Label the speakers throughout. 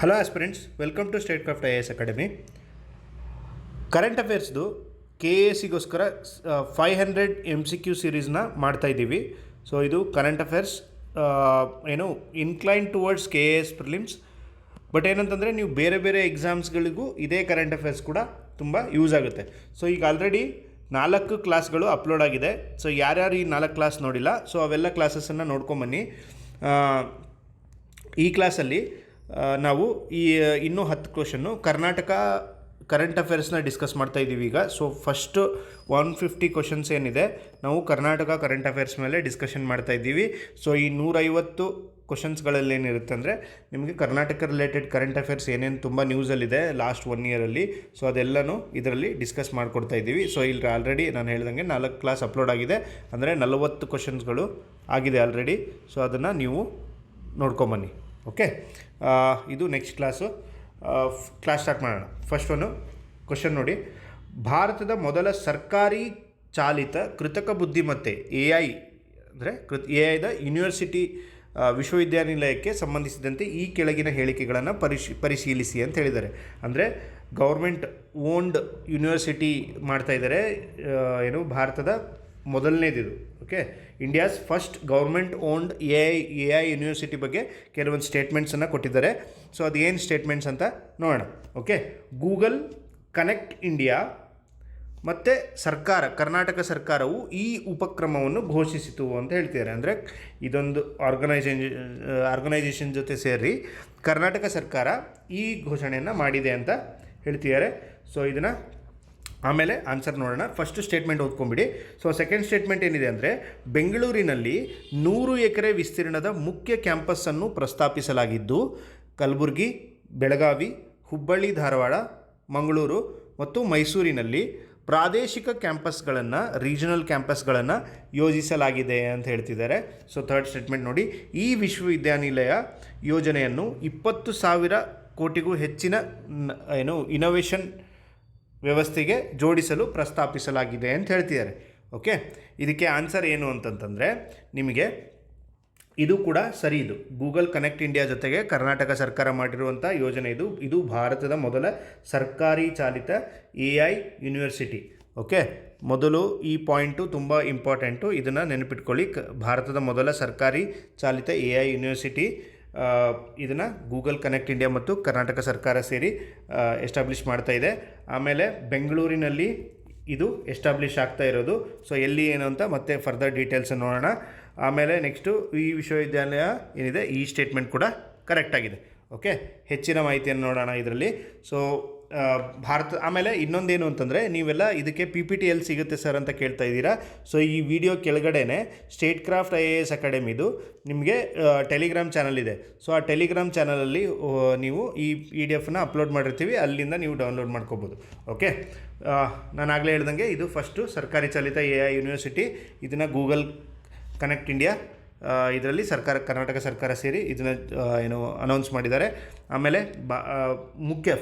Speaker 1: Hello aspirants, welcome to state craft I A S academy. Current ಅಫೇರ್ಸ್ದು K A ಸಿಗೋಸ್ಕರ 500 MCQ ಸೀರೀಸ್ನ ಮಾಡ್ತಾಯಿದ್ದೀವಿ. So ಇದು ಕರೆಂಟ್ ಅಫೇರ್ಸ್ ಏನು incline towards K A S prelims. But ಏನಂತಂದರೆ ನೀವು ಬೇರೆ ಬೇರೆ ಎಕ್ಸಾಮ್ಸ್ಗಳಿಗೂ ಇದೇ ಕರೆಂಟ್ ಅಫೇರ್ಸ್ ಕೂಡ ತುಂಬ ಯೂಸ್ ಆಗುತ್ತೆ. ಸೊ ಈಗ ಆಲ್ರೆಡಿ 4 ಕ್ಲಾಸ್ಗಳು ಅಪ್ಲೋಡ್ ಆಗಿದೆ. ಸೊ ಯಾರ್ಯಾರು ಈ 4 ಕ್ಲಾಸ್ ನೋಡಿಲ್ಲ, ಸೊ ಅವೆಲ್ಲ ಕ್ಲಾಸಸನ್ನು ನೋಡ್ಕೊಂಬನ್ನಿ. ಈ ಕ್ಲಾಸಲ್ಲಿ ನಾವು ಇನ್ನೂ 10 ಕ್ವಶನ್ನು ಕರ್ನಾಟಕ ಕರೆಂಟ್ ಅಫೇರ್ಸ್ನ ಡಿಸ್ಕಸ್ ಮಾಡ್ತಾ ಇದ್ದೀವಿ ಈಗ. ಸೊ ಫಸ್ಟು 150 ಕ್ವಶನ್ಸ್ ಏನಿದೆ ನಾವು ಕರ್ನಾಟಕ ಕರೆಂಟ್ ಅಫೇರ್ಸ್ ಮೇಲೆ ಡಿಸ್ಕಷನ್ ಮಾಡ್ತಾ ಇದ್ದೀವಿ. ಸೊ ಈ 150 ಕ್ವಶನ್ಸ್ಗಳಲ್ಲಿ ಏನಿರುತ್ತೆ ಅಂದರೆ ನಿಮಗೆ ಕರ್ನಾಟಕ ರಿಲೇಟೆಡ್ ಕರೆಂಟ್ ಅಫೇರ್ಸ್ ಏನೇನು ತುಂಬ ನ್ಯೂಸಲ್ಲಿದೆ ಲಾಸ್ಟ್ 1 ಇಯರಲ್ಲಿ, ಸೊ ಅದೆಲ್ಲನೂ ಇದರಲ್ಲಿ ಡಿಸ್ಕಸ್ ಮಾಡ್ಕೊಡ್ತಾ ಇದ್ದೀವಿ. ಸೊ ಇಲ್ಲಿ ಆಲ್ರೆಡಿ ನಾನು ಹೇಳ್ದಂಗೆ 4 ಕ್ಲಾಸ್ ಅಪ್ಲೋಡ್ ಆಗಿದೆ, ಅಂದರೆ 40 ಕ್ವಶನ್ಸ್ಗಳು ಆಗಿದೆ ಆಲ್ರೆಡಿ. ಸೊ ಅದನ್ನು ನೀವು ನೋಡ್ಕೊಂಬನ್ನಿ. ಓಕೆ, ಇದು ನೆಕ್ಸ್ಟ್ ಕ್ಲಾಸ್ ಸ್ಟಾರ್ಟ್ ಮಾಡೋಣ. ಫಸ್ಟ್ ಒಂದು ಕ್ವಶನ್ ನೋಡಿ. ಭಾರತದ ಮೊದಲ ಸರ್ಕಾರಿ ಚಾಲಿತ ಕೃತಕ ಬುದ್ಧಿಮತ್ತೆ AI ಅಂದರೆ AIದ ಯೂನಿವರ್ಸಿಟಿ ವಿಶ್ವವಿದ್ಯಾನಿಲಯಕ್ಕೆ ಸಂಬಂಧಿಸಿದಂತೆ ಈ ಕೆಳಗಿನ ಹೇಳಿಕೆಗಳನ್ನು ಪರಿಶೀಲಿಸಿ ಅಂತ ಹೇಳಿದ್ದಾರೆ. ಅಂದರೆ ಗೌರ್ಮೆಂಟ್ ಓನ್ಡ್ ಯೂನಿವರ್ಸಿಟಿ ಮಾಡ್ತಾಯಿದ್ದಾರೆ, ಏನು ಭಾರತದ ಮೊದಲನೇದಿದು. Okay, India's first government owned AI university ಬಗ್ಗೆ ಕೆಲವೊಂದು ಸ್ಟೇಟ್ಮೆಂಟ್ಸನ್ನು ಕೊಟ್ಟಿದ್ದಾರೆ. ಸೊ ಅದು ಏನು ಸ್ಟೇಟ್ಮೆಂಟ್ಸ್ ಅಂತ ನೋಡೋಣ. ಓಕೆ, ಗೂಗಲ್ ಕನೆಕ್ಟ್ ಇಂಡಿಯಾ ಮತ್ತು ಕರ್ನಾಟಕ ಸರ್ಕಾರವು ಈ ಉಪಕ್ರಮವನ್ನು ಘೋಷಿಸಿತು ಅಂತ ಹೇಳ್ತಿದ್ದಾರೆ. ಅಂದರೆ ಇದೊಂದು ಆರ್ಗನೈಸೇಷನ್ ಜೊತೆ ಸೇರಿ ಕರ್ನಾಟಕ ಸರ್ಕಾರ ಈ ಘೋಷಣೆಯನ್ನು ಮಾಡಿದೆ ಅಂತ ಹೇಳ್ತಿದ್ದಾರೆ. ಸೊ ಇದನ್ನು ಆಮೇಲೆ ಆನ್ಸರ್ ನೋಡೋಣ. ಫಸ್ಟ್ ಸ್ಟೇಟ್ಮೆಂಟ್ ಓದ್ಕೊಂಬಿಡಿ. ಸೊ ಸೆಕೆಂಡ್ ಸ್ಟೇಟ್ಮೆಂಟ್ ಏನಿದೆ ಅಂದರೆ ಬೆಂಗಳೂರಿನಲ್ಲಿ 100 ಎಕರೆ ವಿಸ್ತೀರ್ಣದ ಮುಖ್ಯ ಕ್ಯಾಂಪಸ್ಸನ್ನು ಪ್ರಸ್ತಾಪಿಸಲಾಗಿದ್ದು ಕಲಬುರಗಿ, ಬೆಳಗಾವಿ, ಹುಬ್ಬಳ್ಳಿ, ಧಾರವಾಡ, ಮಂಗಳೂರು ಮತ್ತು ಮೈಸೂರಿನಲ್ಲಿ ಪ್ರಾದೇಶಿಕ ಕ್ಯಾಂಪಸ್ಗಳನ್ನು ರೀಜನಲ್ ಕ್ಯಾಂಪಸ್ಗಳನ್ನು ಯೋಜಿಸಲಾಗಿದೆ ಅಂತ ಹೇಳ್ತಿದ್ದಾರೆ. ಸೊ ಥರ್ಡ್ ಸ್ಟೇಟ್ಮೆಂಟ್ ನೋಡಿ. ಈ ವಿಶ್ವವಿದ್ಯಾನಿಲಯ ಯೋಜನೆಯನ್ನು 20,000 ಕೋಟಿಗೂ ಹೆಚ್ಚಿನ ಇನೋವೇಷನ್ ವ್ಯವಸ್ಥೆಗೆ ಜೋಡಿಸಲು ಪ್ರಸ್ತಾಪಿಸಲಾಗಿದೆ ಅಂತ ಹೇಳ್ತಿದ್ದಾರೆ. ಓಕೆ, ಇದಕ್ಕೆ ಆನ್ಸರ್ ಏನು ಅಂತಂತಂದರೆ ನಿಮಗೆ ಇದು ಕೂಡ ಸರಿ. ಇದು ಗೂಗಲ್ ಕನೆಕ್ಟ್ ಇಂಡಿಯಾ ಜೊತೆಗೆ ಕರ್ನಾಟಕ ಸರ್ಕಾರ ಮಾಡಿರುವಂಥ ಯೋಜನೆ ಇದು ಭಾರತದ ಮೊದಲ ಸರ್ಕಾರಿ ಚಾಲಿತ AI ಯೂನಿವರ್ಸಿಟಿ. ಓಕೆ, ಮೊದಲು ಈ ಪಾಯಿಂಟು ತುಂಬ ಇಂಪಾರ್ಟೆಂಟು, ಇದನ್ನು ನೆನಪಿಟ್ಕೊಳ್ಳಿ. ಭಾರತದ ಮೊದಲ ಸರ್ಕಾರಿ ಚಾಲಿತ AI ಯೂನಿವರ್ಸಿಟಿ, ಇದನ್ನು ಗೂಗಲ್ ಕನೆಕ್ಟ್ ಇಂಡಿಯಾ ಮತ್ತು ಕರ್ನಾಟಕ ಸರ್ಕಾರ ಸೇರಿ ಎಸ್ಟಾಬ್ಲಿಷ್ ಮಾಡ್ತಾ ಇದೆ. ಆಮೇಲೆ ಬೆಂಗಳೂರಿನಲ್ಲಿ ಇದು ಎಸ್ಟಾಬ್ಲಿಷ್ ಆಗ್ತಾ ಇರೋದು. ಸೊ ಎಲ್ಲಿ ಏನು ಅಂತ ಮತ್ತೆ ಫರ್ದರ್ ಡೀಟೇಲ್ಸ್ ನೋಡೋಣ. ಆಮೇಲೆ ನೆಕ್ಸ್ಟು ಈ ವಿಶ್ವವಿದ್ಯಾಲಯ ಏನಿದೆ ಈ ಸ್ಟೇಟ್ಮೆಂಟ್ ಕೂಡ ಕರೆಕ್ಟಾಗಿದೆ. ಓಕೆ, ಹೆಚ್ಚಿನ ಮಾಹಿತಿಯನ್ನು ನೋಡೋಣ ಇದರಲ್ಲಿ. ಸೊ ಆಮೇಲೆ ಇನ್ನೊಂದೇನು ಅಂತಂದರೆ ನೀವೆಲ್ಲ ಇದಕ್ಕೆ PPT ಎಲ್ಲಿ ಸಿಗುತ್ತೆ ಸರ್ ಅಂತ ಕೇಳ್ತಾ ಇದ್ದೀರಾ. ಸೊ ಈ ವಿಡಿಯೋ ಕೆಳಗಡೆನೆ ಸ್ಟೇಟ್ ಕ್ರಾಫ್ಟ್ IAS ಅಕಾಡೆಮಿದು ನಿಮಗೆ ಟೆಲಿಗ್ರಾಮ್ ಚಾನಲ್ ಇದೆ. ಸೊ ಆ ಟೆಲಿಗ್ರಾಮ್ ಚಾನಲಲ್ಲಿ ನೀವು ಈ PDF ಅಪ್ಲೋಡ್ ಮಾಡಿರ್ತೀವಿ, ಅಲ್ಲಿಂದ ನೀವು ಡೌನ್ಲೋಡ್ ಮಾಡ್ಕೋಬೋದು. ಓಕೆ, ನಾನು ಆಗಲೇ ಹೇಳ್ದಂಗೆ ಇದು ಫಸ್ಟು ಸರ್ಕಾರಿ ಚಾಲಿತ AI ಯೂನಿವರ್ಸಿಟಿ. ಇದನ್ನು ಗೂಗಲ್ ಕನೆಕ್ಟ್ ಇಂಡಿಯಾ ಇದರಲ್ಲಿ ಕರ್ನಾಟಕ ಸರ್ಕಾರ ಸೇರಿ ಇದನ್ನು ಅನೌನ್ಸ್ ಮಾಡಿದ್ದಾರೆ. ಆಮೇಲೆ ಮುಖ್ಯ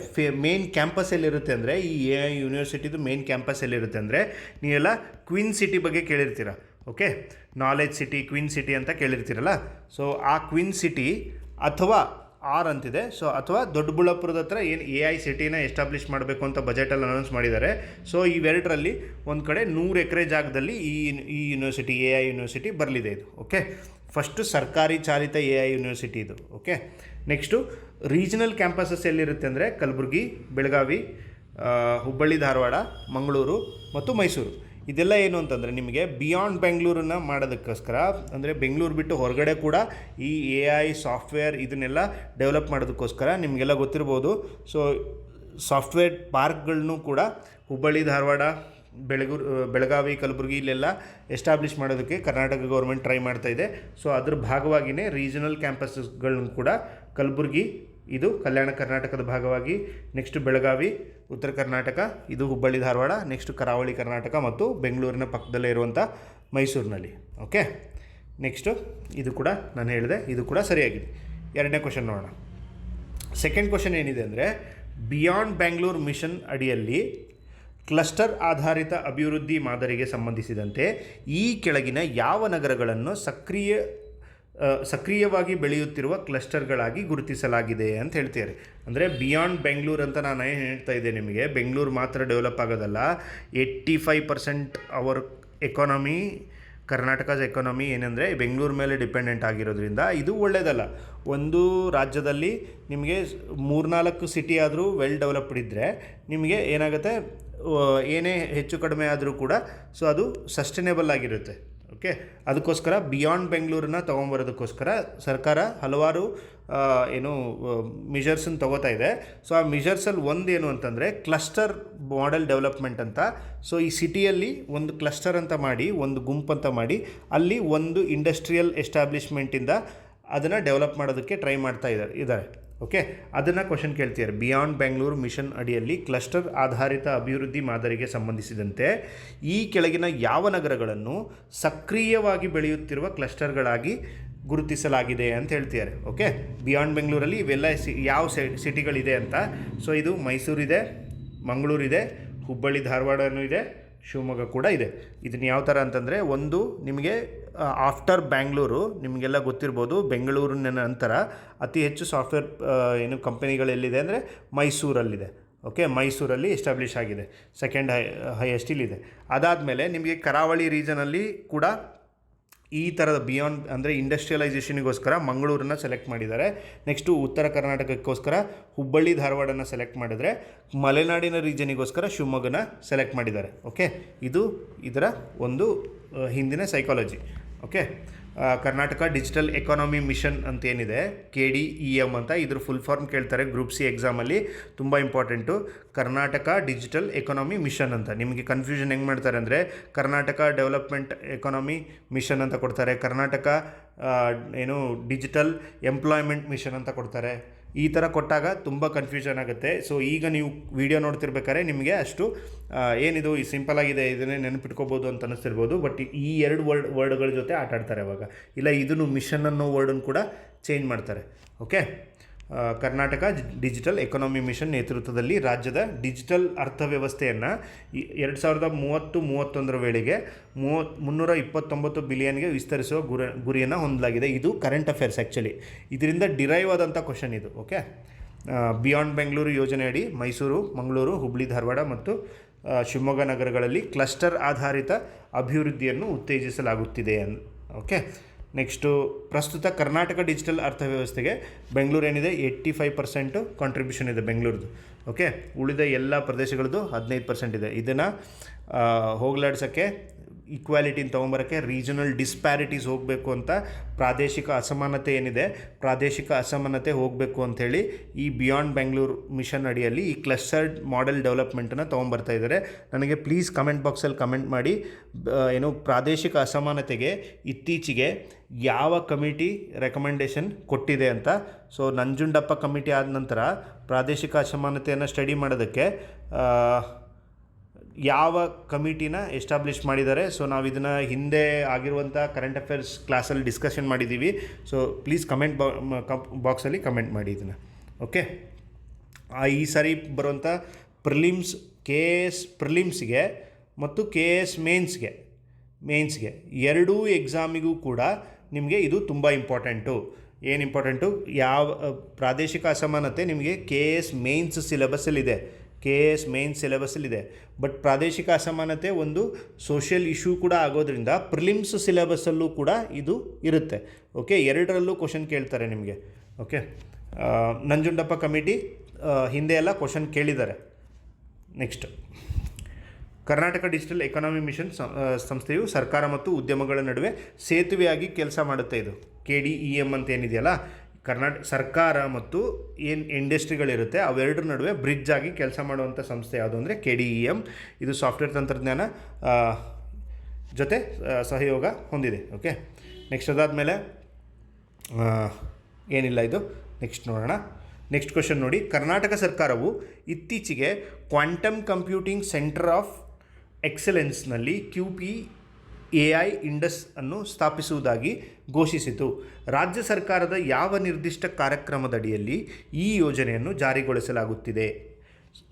Speaker 1: ಮೇನ್ ಕ್ಯಾಂಪಸ್ ಎಲ್ಲಿರುತ್ತೆ ಅಂದರೆ ಈ AI ಯೂನಿವರ್ಸಿಟಿದು ಮೇನ್ ಕ್ಯಾಂಪಸ್ ಎಲ್ಲಿರುತ್ತೆ ಅಂದರೆ ನೀವೆಲ್ಲ ಕ್ವೀನ್ ಸಿಟಿ ಬಗ್ಗೆ ಕೇಳಿರ್ತೀರ. Okay, knowledge city, queen city ಅಂತ ಕೇಳಿರ್ತೀರಲ್ಲ. ಸೊ ಆ ಕ್ವೀನ್ ಸಿಟಿ ಅಥವಾ ಅಂತಿದೆ. ಸೊ ಅಥವಾ ದೊಡ್ಡಬಳ್ಳಾಪುರದ ಹತ್ರ ಏನು AI ಸಿಟಿನ ಎಸ್ಟಾಬ್ಲಿಷ್ ಮಾಡಬೇಕು ಅಂತ ಬಜೆಟಲ್ಲಿ ಅನೌನ್ಸ್ ಮಾಡಿದ್ದಾರೆ. ಸೊ ಇವೆರಡರಲ್ಲಿ ಒಂದು ಕಡೆ 100 ಎಕರೆ ಜಾಗದಲ್ಲಿ ಈ ಯೂನಿವರ್ಸಿಟಿ AI ಯೂನಿವರ್ಸಿಟಿ ಬರಲಿದೆ ಇದು. ಓಕೆ, ಫಸ್ಟು ಸರ್ಕಾರಿ ಚಾಲಿತ AI ಯೂನಿವರ್ಸಿಟಿ ಇದು. ಓಕೆ, ನೆಕ್ಸ್ಟು ರೀಜನಲ್ ಕ್ಯಾಂಪಸಸ್ ಎಲ್ಲಿರುತ್ತೆ ಅಂದರೆ ಕಲಬುರಗಿ, ಬೆಳಗಾವಿ, ಹುಬ್ಬಳ್ಳಿ, ಧಾರವಾಡ, ಮಂಗಳೂರು ಮತ್ತು ಮೈಸೂರು. ಇದೆಲ್ಲ ಏನು ಅಂತಂದರೆ ನಿಮಗೆ ಬಿಯಾಂಡ್ ಬೆಂಗಳೂರನ್ನ ಮಾಡೋದಕ್ಕೋಸ್ಕರ, ಅಂದರೆ ಬೆಂಗಳೂರು ಬಿಟ್ಟು ಹೊರಗಡೆ ಕೂಡ ಈ AI ಸಾಫ್ಟ್ವೇರ್ ಇದನ್ನೆಲ್ಲ ಡೆವಲಪ್ ಮಾಡೋದಕ್ಕೋಸ್ಕರ ನಿಮಗೆಲ್ಲ ಗೊತ್ತಿರ್ಬೋದು. ಸೊ ಸಾಫ್ಟ್ವೇರ್ ಪಾರ್ಕ್ಗಳನ್ನೂ ಕೂಡ ಹುಬ್ಬಳ್ಳಿ, ಧಾರವಾಡ, ಬೆಳಗಾವಿ, ಕಲಬುರಗಿ ಇಲ್ಲೆಲ್ಲ ಎಸ್ಟಾಬ್ಲಿಷ್ ಮಾಡೋದಕ್ಕೆ ಕರ್ನಾಟಕ ಗೌರ್ಮೆಂಟ್ ಟ್ರೈ ಮಾಡ್ತಾ ಇದೆ. ಸೊ ಅದ್ರ ಭಾಗವಾಗಿಯೇ ರೀಜನಲ್ ಕ್ಯಾಂಪಸ್ಗಳನ್ನು ಕೂಡ ಕಲಬುರಗಿ ಇದು ಕಲ್ಯಾಣ ಕರ್ನಾಟಕದ ಭಾಗವಾಗಿ, ನೆಕ್ಸ್ಟ್ ಬೆಳಗಾವಿ ಉತ್ತರ ಕರ್ನಾಟಕ, ಇದು ಹುಬ್ಬಳ್ಳಿ ಧಾರವಾಡ, ನೆಕ್ಸ್ಟ್ ಕರಾವಳಿ ಕರ್ನಾಟಕ ಮತ್ತು ಬೆಂಗಳೂರಿನ ಪಕ್ಕದಲ್ಲೇ ಇರುವಂಥ ಮೈಸೂರಿನಲ್ಲಿ. ಓಕೆ, ನೆಕ್ಸ್ಟು ಇದು ಕೂಡ ನಾನು ಹೇಳಿದೆ, ಇದು ಕೂಡ ಸರಿಯಾಗಿದೆ. ಎರಡನೇ ಕ್ವಶನ್ ನೋಡೋಣ. ಸೆಕೆಂಡ್ ಕ್ವಶನ್ ಏನಿದೆ ಅಂದರೆ ಬಿಯಾಂಡ್ ಬ್ಯಾಂಗ್ಳೂರ್ ಮಿಷನ್ ಅಡಿಯಲ್ಲಿ ಕ್ಲಸ್ಟರ್ ಆಧಾರಿತ ಅಭಿವೃದ್ಧಿ ಮಾದರಿಗೆ ಸಂಬಂಧಿಸಿದಂತೆ ಈ ಕೆಳಗಿನ ಯಾವ ನಗರಗಳನ್ನು ಸಕ್ರಿಯ ಸಕ್ರಿಯವಾಗಿ ಬೆಳೆಯುತ್ತಿರುವ ಕ್ಲಸ್ಟರ್ಗಳಾಗಿ ಗುರುತಿಸಲಾಗಿದೆ ಅಂತ ಹೇಳ್ತಿದ್ದಾರೆ. ಅಂದರೆ ಬಿಯಾಂಡ್ ಬೆಂಗಳೂರು ಅಂತ ನಾನು ಏನು ಹೇಳ್ತಾ ಇದ್ದೆ ನಿಮಗೆ, ಬೆಂಗಳೂರು ಮಾತ್ರ ಡೆವಲಪ್ ಆಗೋದಲ್ಲ, 85% ಅವರ್ ಎಕಾನಮಿ, ಕರ್ನಾಟಕದ ಎಕಾನಮಿ ಏನಂದರೆ ಬೆಂಗಳೂರು ಮೇಲೆ ಡಿಪೆಂಡೆಂಟ್ ಆಗಿರೋದ್ರಿಂದ ಇದು ಒಳ್ಳೆಯದಲ್ಲ. ಒಂದು ರಾಜ್ಯದಲ್ಲಿ ನಿಮಗೆ 3-4 ಸಿಟಿ ಆದರೂ ವೆಲ್ ಡೆವಲಪ್ಡ್ ಇದ್ದರೆ ನಿಮಗೆ ಏನಾಗುತ್ತೆ, ಏನೇ ಹೆಚ್ಚು ಕಡಿಮೆ ಆದರೂ ಕೂಡ ಸೊ ಅದು ಸಸ್ಟೈನೇಬಲ್ ಆಗಿರುತ್ತೆ. ಓಕೆ, ಅದಕ್ಕೋಸ್ಕರ ಬಿಯಾಂಡ್ ಬೆಂಗಳೂರನ್ನ ತೊಗೊಂಬರೋದಕ್ಕೋಸ್ಕರ ಸರ್ಕಾರ ಹಲವಾರು ಮೆಷರ್ಸನ್ನು ತೊಗೋತಾ ಇದೆ. ಸೊ ಆ ಮೆಷರ್ಸಲ್ಲಿ ಒಂದೇನು ಅಂತಂದರೆ ಕ್ಲಸ್ಟರ್ ಮಾಡೆಲ್ ಡೆವಲಪ್ಮೆಂಟ್ ಅಂತ. ಸೊ ಈ ಸಿಟಿಯಲ್ಲಿ ಒಂದು ಕ್ಲಸ್ಟರ್ ಅಂತ ಮಾಡಿ, ಒಂದು ಗುಂಪಂತ ಮಾಡಿ, ಅಲ್ಲಿ ಒಂದು ಇಂಡಸ್ಟ್ರಿಯಲ್ ಎಸ್ಟಾಬ್ಲಿಷ್ಮೆಂಟಿಂದ ಅದನ್ನು ಡೆವಲಪ್ ಮಾಡೋದಕ್ಕೆ ಟ್ರೈ ಮಾಡ್ತಾ ಇದ್ದಾರೆ. ಓಕೆ, ಅದನ್ನು ಕ್ವಶನ್ ಕೇಳ್ತಿದ್ದಾರೆ. ಬಿಯಾಂಡ್ ಬೆಂಗಳೂರು ಮಿಷನ್ ಅಡಿಯಲ್ಲಿ ಕ್ಲಸ್ಟರ್ ಆಧಾರಿತ ಅಭಿವೃದ್ಧಿ ಮಾದರಿಗೆ ಸಂಬಂಧಿಸಿದಂತೆ ಈ ಕೆಳಗಿನ ಯಾವ ನಗರಗಳನ್ನು ಸಕ್ರಿಯವಾಗಿ ಬೆಳೆಯುತ್ತಿರುವ ಕ್ಲಸ್ಟರ್ಗಳಾಗಿ ಗುರುತಿಸಲಾಗಿದೆ ಅಂತ ಹೇಳ್ತಿದ್ದಾರೆ. ಓಕೆ, ಬಿಯಾಂಡ್ ಬೆಂಗಳೂರಲ್ಲಿ ಇವೆಲ್ಲ ಯಾವ ಸಿಟಿಗಳಿದೆ ಅಂತ. ಸೊ ಇದು ಮೈಸೂರಿದೆ, ಮಂಗಳೂರಿದೆ, ಹುಬ್ಬಳ್ಳಿ ಧಾರವಾಡನೂ ಇದೆ, ಶಿವಮೊಗ್ಗ ಕೂಡ ಇದೆ. ಇದನ್ನು ಯಾವ ಥರ ಅಂತಂದರೆ, ಒಂದು ನಿಮಗೆ ಆಫ್ಟರ್ ಬ್ಯಾಂಗ್ಳೂರು ನಿಮಗೆಲ್ಲ ಗೊತ್ತಿರ್ಬೋದು, ಬೆಂಗಳೂರಿನ ನಂತರ ಅತಿ ಹೆಚ್ಚು ಸಾಫ್ಟ್ವೇರ್ ಕಂಪನಿಗಳೆಲ್ಲಿದೆ ಅಂದರೆ ಮೈಸೂರಲ್ಲಿದೆ. ಓಕೆ, ಮೈಸೂರಲ್ಲಿ ಎಸ್ಟಾಬ್ಲಿಷ್ ಆಗಿದೆ, ಸೆಕೆಂಡ್ ಹೈಯೆಸ್ಟ್ ಇಲ್ಲಿದೆ. ಅದಾದಮೇಲೆ ನಿಮಗೆ ಕರಾವಳಿ ರೀಜನಲ್ಲಿ ಕೂಡ ಈ ಥರದ ಬಿಯಾಂಡ್ ಅಂದರೆ ಇಂಡಸ್ಟ್ರಿಯಲೈಸೇಷನಿಗೋಸ್ಕರ ಮಂಗಳೂರನ್ನ ಸೆಲೆಕ್ಟ್ ಮಾಡಿದ್ದಾರೆ. ನೆಕ್ಸ್ಟು ಉತ್ತರ ಕರ್ನಾಟಕಕ್ಕೋಸ್ಕರ ಹುಬ್ಬಳ್ಳಿ ಧಾರವಾಡನ ಸೆಲೆಕ್ಟ್ ಮಾಡಿದರೆ, ಮಲೆನಾಡಿನ ರೀಜನಿಗೋಸ್ಕರ ಶಿವಮೊಗ್ಗನ ಸೆಲೆಕ್ಟ್ ಮಾಡಿದ್ದಾರೆ. ಓಕೆ, ಇದು ಇದರ ಒಂದು ಹಿಂದಿನ psychology. Okay, Karnataka digital economy mission ಅಂತ ಏನಿದೆ, KDEM ಅಂತ, ಇದ್ರ ಫುಲ್ ಫಾರ್ಮ್ ಕೇಳ್ತಾರೆ ಗ್ರೂಪ್ ಸಿ ಎಕ್ಸಾಮಲ್ಲಿ, ತುಂಬ important. Karnataka digital economy mission ಅಂತ. ನಿಮಗೆ ಕನ್ಫ್ಯೂಷನ್ ಹೆಂಗೆ ಮಾಡ್ತಾರೆ ಅಂದರೆ, ಕರ್ನಾಟಕ ಡೆವಲಪ್ಮೆಂಟ್ ಎಕಾನಮಿ ಮಿಷನ್ ಅಂತ ಕೊಡ್ತಾರೆ, ಕರ್ನಾಟಕ ಡಿಜಿಟಲ್ ಎಂಪ್ಲಾಯ್ಮೆಂಟ್ ಮಿಷನ್ ಅಂತ ಕೊಡ್ತಾರೆ. ಈ ಥರ ಕೊಟ್ಟಾಗ ತುಂಬ ಕನ್ಫ್ಯೂಷನ್ ಆಗುತ್ತೆ. ಸೊ ಈಗ ನೀವು ವಿಡಿಯೋ ನೋಡ್ತಿರ್ಬೇಕಾದ್ರೆ ನಿಮಗೆ ಅಷ್ಟು ಏನಿದು ಈ ಸಿಂಪಲ್ ಆಗಿದೆ, ಇದನ್ನೇ ನೆನಪಿಟ್ಕೋಬೋದು ಅಂತ ಅನ್ನಿಸ್ತಿರ್ಬೋದು. ಬಟ್ ಈ ಎರಡು ವರ್ಡ್ಗಳ ಜೊತೆ ಆಟ ಆಡ್ತಾರೆ ಅವಾಗ, ಇಲ್ಲ ಇದನ್ನು ಮಿಷನ್ ಅನ್ನೋ ವರ್ಡನ್ನು ಕೂಡ ಚೇಂಜ್ ಮಾಡ್ತಾರೆ. Okay, Karnataka digital economy mission ನೇತೃತ್ವದಲ್ಲಿ ರಾಜ್ಯದ ಡಿಜಿಟಲ್ ಅರ್ಥವ್ಯವಸ್ಥೆಯನ್ನು 2030-31 ವೇಳೆಗೆ 329 ಬಿಲಿಯನ್ಗೆ ವಿಸ್ತರಿಸುವ ಗುರಿಯನ್ನು ಹೊಂದಲಾಗಿದೆ. ಇದು ಕರೆಂಟ್ ಅಫೇರ್ಸ್ ಆ್ಯಕ್ಚುಲಿ, ಇದರಿಂದ ಡಿರೈವ್ ಆದಂಥ ಕ್ವಶನ್ ಇದು. ಓಕೆ, ಬಿಯಾಂಡ್ ಬೆಂಗಳೂರು ಯೋಜನೆಯಡಿ ಮೈಸೂರು, ಮಂಗಳೂರು, ಹುಬ್ಬಳ್ಳಿ ಧಾರವಾಡ ಮತ್ತು ಶಿವಮೊಗ್ಗ ನಗರಗಳಲ್ಲಿ ಕ್ಲಸ್ಟರ್ ಆಧಾರಿತ ಅಭಿವೃದ್ಧಿಯನ್ನು ಉತ್ತೇಜಿಸಲಾಗುತ್ತಿದೆ. ಓಕೆ, ನೆಕ್ಸ್ಟು ಪ್ರಸ್ತುತ ಕರ್ನಾಟಕ ಡಿಜಿಟಲ್ ಅರ್ಥವ್ಯವಸ್ಥೆಗೆ ಬೆಂಗಳೂರು ಏನಿದೆ 85% ಕಾಂಟ್ರಿಬ್ಯೂಷನ್ ಇದೆ ಬೆಂಗಳೂರದು. ಓಕೆ, ಉಳಿದ ಎಲ್ಲ ಪ್ರದೇಶಗಳದ್ದು 15% ಇದೆ. ಇದನ್ನು ಹೋಗಲಾಡ್ಸೋಕ್ಕೆ, ಈಕ್ವಾಲಿಟಿನ ತೊಗೊಂಬರೋಕ್ಕೆ, ರೀಜನಲ್ ಡಿಸ್ಪ್ಯಾರಿಟೀಸ್ ಹೋಗಬೇಕು ಅಂತ, ಪ್ರಾದೇಶಿಕ ಅಸಮಾನತೆ ಏನಿದೆ ಪ್ರಾದೇಶಿಕ ಅಸಮಾನತೆ ಹೋಗಬೇಕು ಅಂಥೇಳಿ ಈ ಬಿಯಾಂಡ್ ಬೆಂಗಳೂರು ಮಿಷನ್ ಅಡಿಯಲ್ಲಿ ಈ ಕ್ಲಸ್ಟರ್ಡ್ ಮಾಡೆಲ್ ಡೆವಲಪ್ಮೆಂಟನ್ನು ತೊಗೊಂಬರ್ತಾ ಇದ್ದಾರೆ. ನನಗೆ ಪ್ಲೀಸ್ ಕಮೆಂಟ್ ಬಾಕ್ಸಲ್ಲಿ ಕಮೆಂಟ್ ಮಾಡಿ, ಪ್ರಾದೇಶಿಕ ಅಸಮಾನತೆಗೆ ಇತ್ತೀಚೆಗೆ ಯಾವ ಕಮಿಟಿ ರೆಕಮೆಂಡೇಷನ್ ಕೊಟ್ಟಿದೆ ಅಂತ. ಸೊ ನಂಜುಂಡಪ್ಪ ಕಮಿಟಿ ಆದ ನಂತರ ಪ್ರಾದೇಶಿಕ ಅಸಮಾನತೆಯನ್ನು ಸ್ಟಡಿ ಮಾಡೋದಕ್ಕೆ ಯಾವ ಕಮಿಟಿನ ಎಸ್ಟಾಬ್ಲಿಷ್ ಮಾಡಿದ್ದಾರೆ. ಸೊ ನಾವು ಇದನ್ನು ಹಿಂದೆ ಆಗಿರುವಂಥ ಕರೆಂಟ್ ಅಫೇರ್ಸ್ ಕ್ಲಾಸಲ್ಲಿ ಡಿಸ್ಕಷನ್ ಮಾಡಿದ್ದೀವಿ. ಸೊ ಪ್ಲೀಸ್ ಕಮೆಂಟ್ ಬಾಕ್ಸಲ್ಲಿ ಕಮೆಂಟ್ ಮಾಡಿ ಇದನ್ನು. ಓಕೆ, ಈ ಸಾರಿ ಬರುವಂಥ ಪ್ರಿಲಿಮ್ಸ್, KS ಪ್ರಿಲಿಮ್ಸ್ಗೆ ಮತ್ತು KS ಮೇನ್ಸ್ಗೆ ಎರಡೂ ಎಕ್ಸಾಮಿಗೂ ಕೂಡ ನಿಮಗೆ ಇದು ತುಂಬ ಇಂಪಾರ್ಟೆಂಟು. ಏನು ಇಂಪಾರ್ಟೆಂಟು, ಯಾವ ಪ್ರಾದೇಶಿಕ ಅಸಮಾನತೆ ನಿಮಗೆ KS ಮೇನ್ಸ್ ಸಿಲೆಬಸ್ಸಲ್ಲಿದೆ, KS ಮೇನ್ ಸಿಲೆಬಸ್ಸಲ್ಲಿದೆ. ಬಟ್ ಪ್ರಾದೇಶಿಕ ಅಸಮಾನತೆ ಒಂದು ಸೋಷಿಯಲ್ ಇಶ್ಯೂ ಕೂಡ ಆಗೋದ್ರಿಂದ ಪ್ರಿಲಿಮ್ಸ್ ಸಿಲೆಬಸ್ಸಲ್ಲೂ ಕೂಡ ಇದು ಇರುತ್ತೆ. ಓಕೆ, ಎರಡರಲ್ಲೂ ಕ್ವಶನ್ ಕೇಳ್ತಾರೆ ನಿಮಗೆ. ಓಕೆ, ನಂಜುಂಡಪ್ಪ ಕಮಿಟಿ ಹಿಂದೆ ಎಲ್ಲ ಕ್ವಶನ್ ಕೇಳಿದ್ದಾರೆ. Next, Karnataka digital economy mission ಸಂಸ್ಥೆಯು ಸರ್ಕಾರ ಮತ್ತು ಉದ್ಯಮಗಳ ನಡುವೆ ಸೇತುವೆಯಾಗಿ ಕೆಲಸ ಮಾಡುತ್ತೆ. ಇದು KDEM ಅಂತ ಏನಿದೆಯಲ್ಲ, ಸರ್ಕಾರ ಮತ್ತು ಏನು ಇಂಡಸ್ಟ್ರಿಗಳಿರುತ್ತೆ ಅವೆರಡರ ನಡುವೆ ಬ್ರಿಡ್ಜ್ ಆಗಿ ಕೆಲಸ ಮಾಡುವಂಥ ಸಂಸ್ಥೆ ಯಾವುದು ಅಂದರೆ KDEM. ಇದು ಸಾಫ್ಟ್ವೇರ್ ತಂತ್ರಜ್ಞಾನ ಜೊತೆ ಸಹಯೋಗ ಹೊಂದಿದೆ. ಓಕೆ, ನೆಕ್ಸ್ಟ್ ಅದಾದಮೇಲೆ ಏನಿಲ್ಲ ಇದು. ನೆಕ್ಸ್ಟ್ ನೋಡೋಣ. ನೆಕ್ಸ್ಟ್ ಕ್ವಶನ್ ನೋಡಿ, ಕರ್ನಾಟಕ ಸರ್ಕಾರವು ಇತ್ತೀಚೆಗೆ ಕ್ವಾಂಟಮ್ ಕಂಪ್ಯೂಟಿಂಗ್ ಸೆಂಟರ್ ಆಫ್ ಎಕ್ಸಲೆನ್ಸ್ನಲ್ಲಿ QPAI ಇಂಡಸ್ ಅನ್ನು ಸ್ಥಾಪಿಸುವುದಾಗಿ ಘೋಷಿಸಿತು. ರಾಜ್ಯ ಸರ್ಕಾರದ ಯಾವ ನಿರ್ದಿಷ್ಟ ಕಾರ್ಯಕ್ರಮದಡಿಯಲ್ಲಿ ಈ ಯೋಜನೆಯನ್ನು ಜಾರಿಗೊಳಿಸಲಾಗುತ್ತಿದೆ?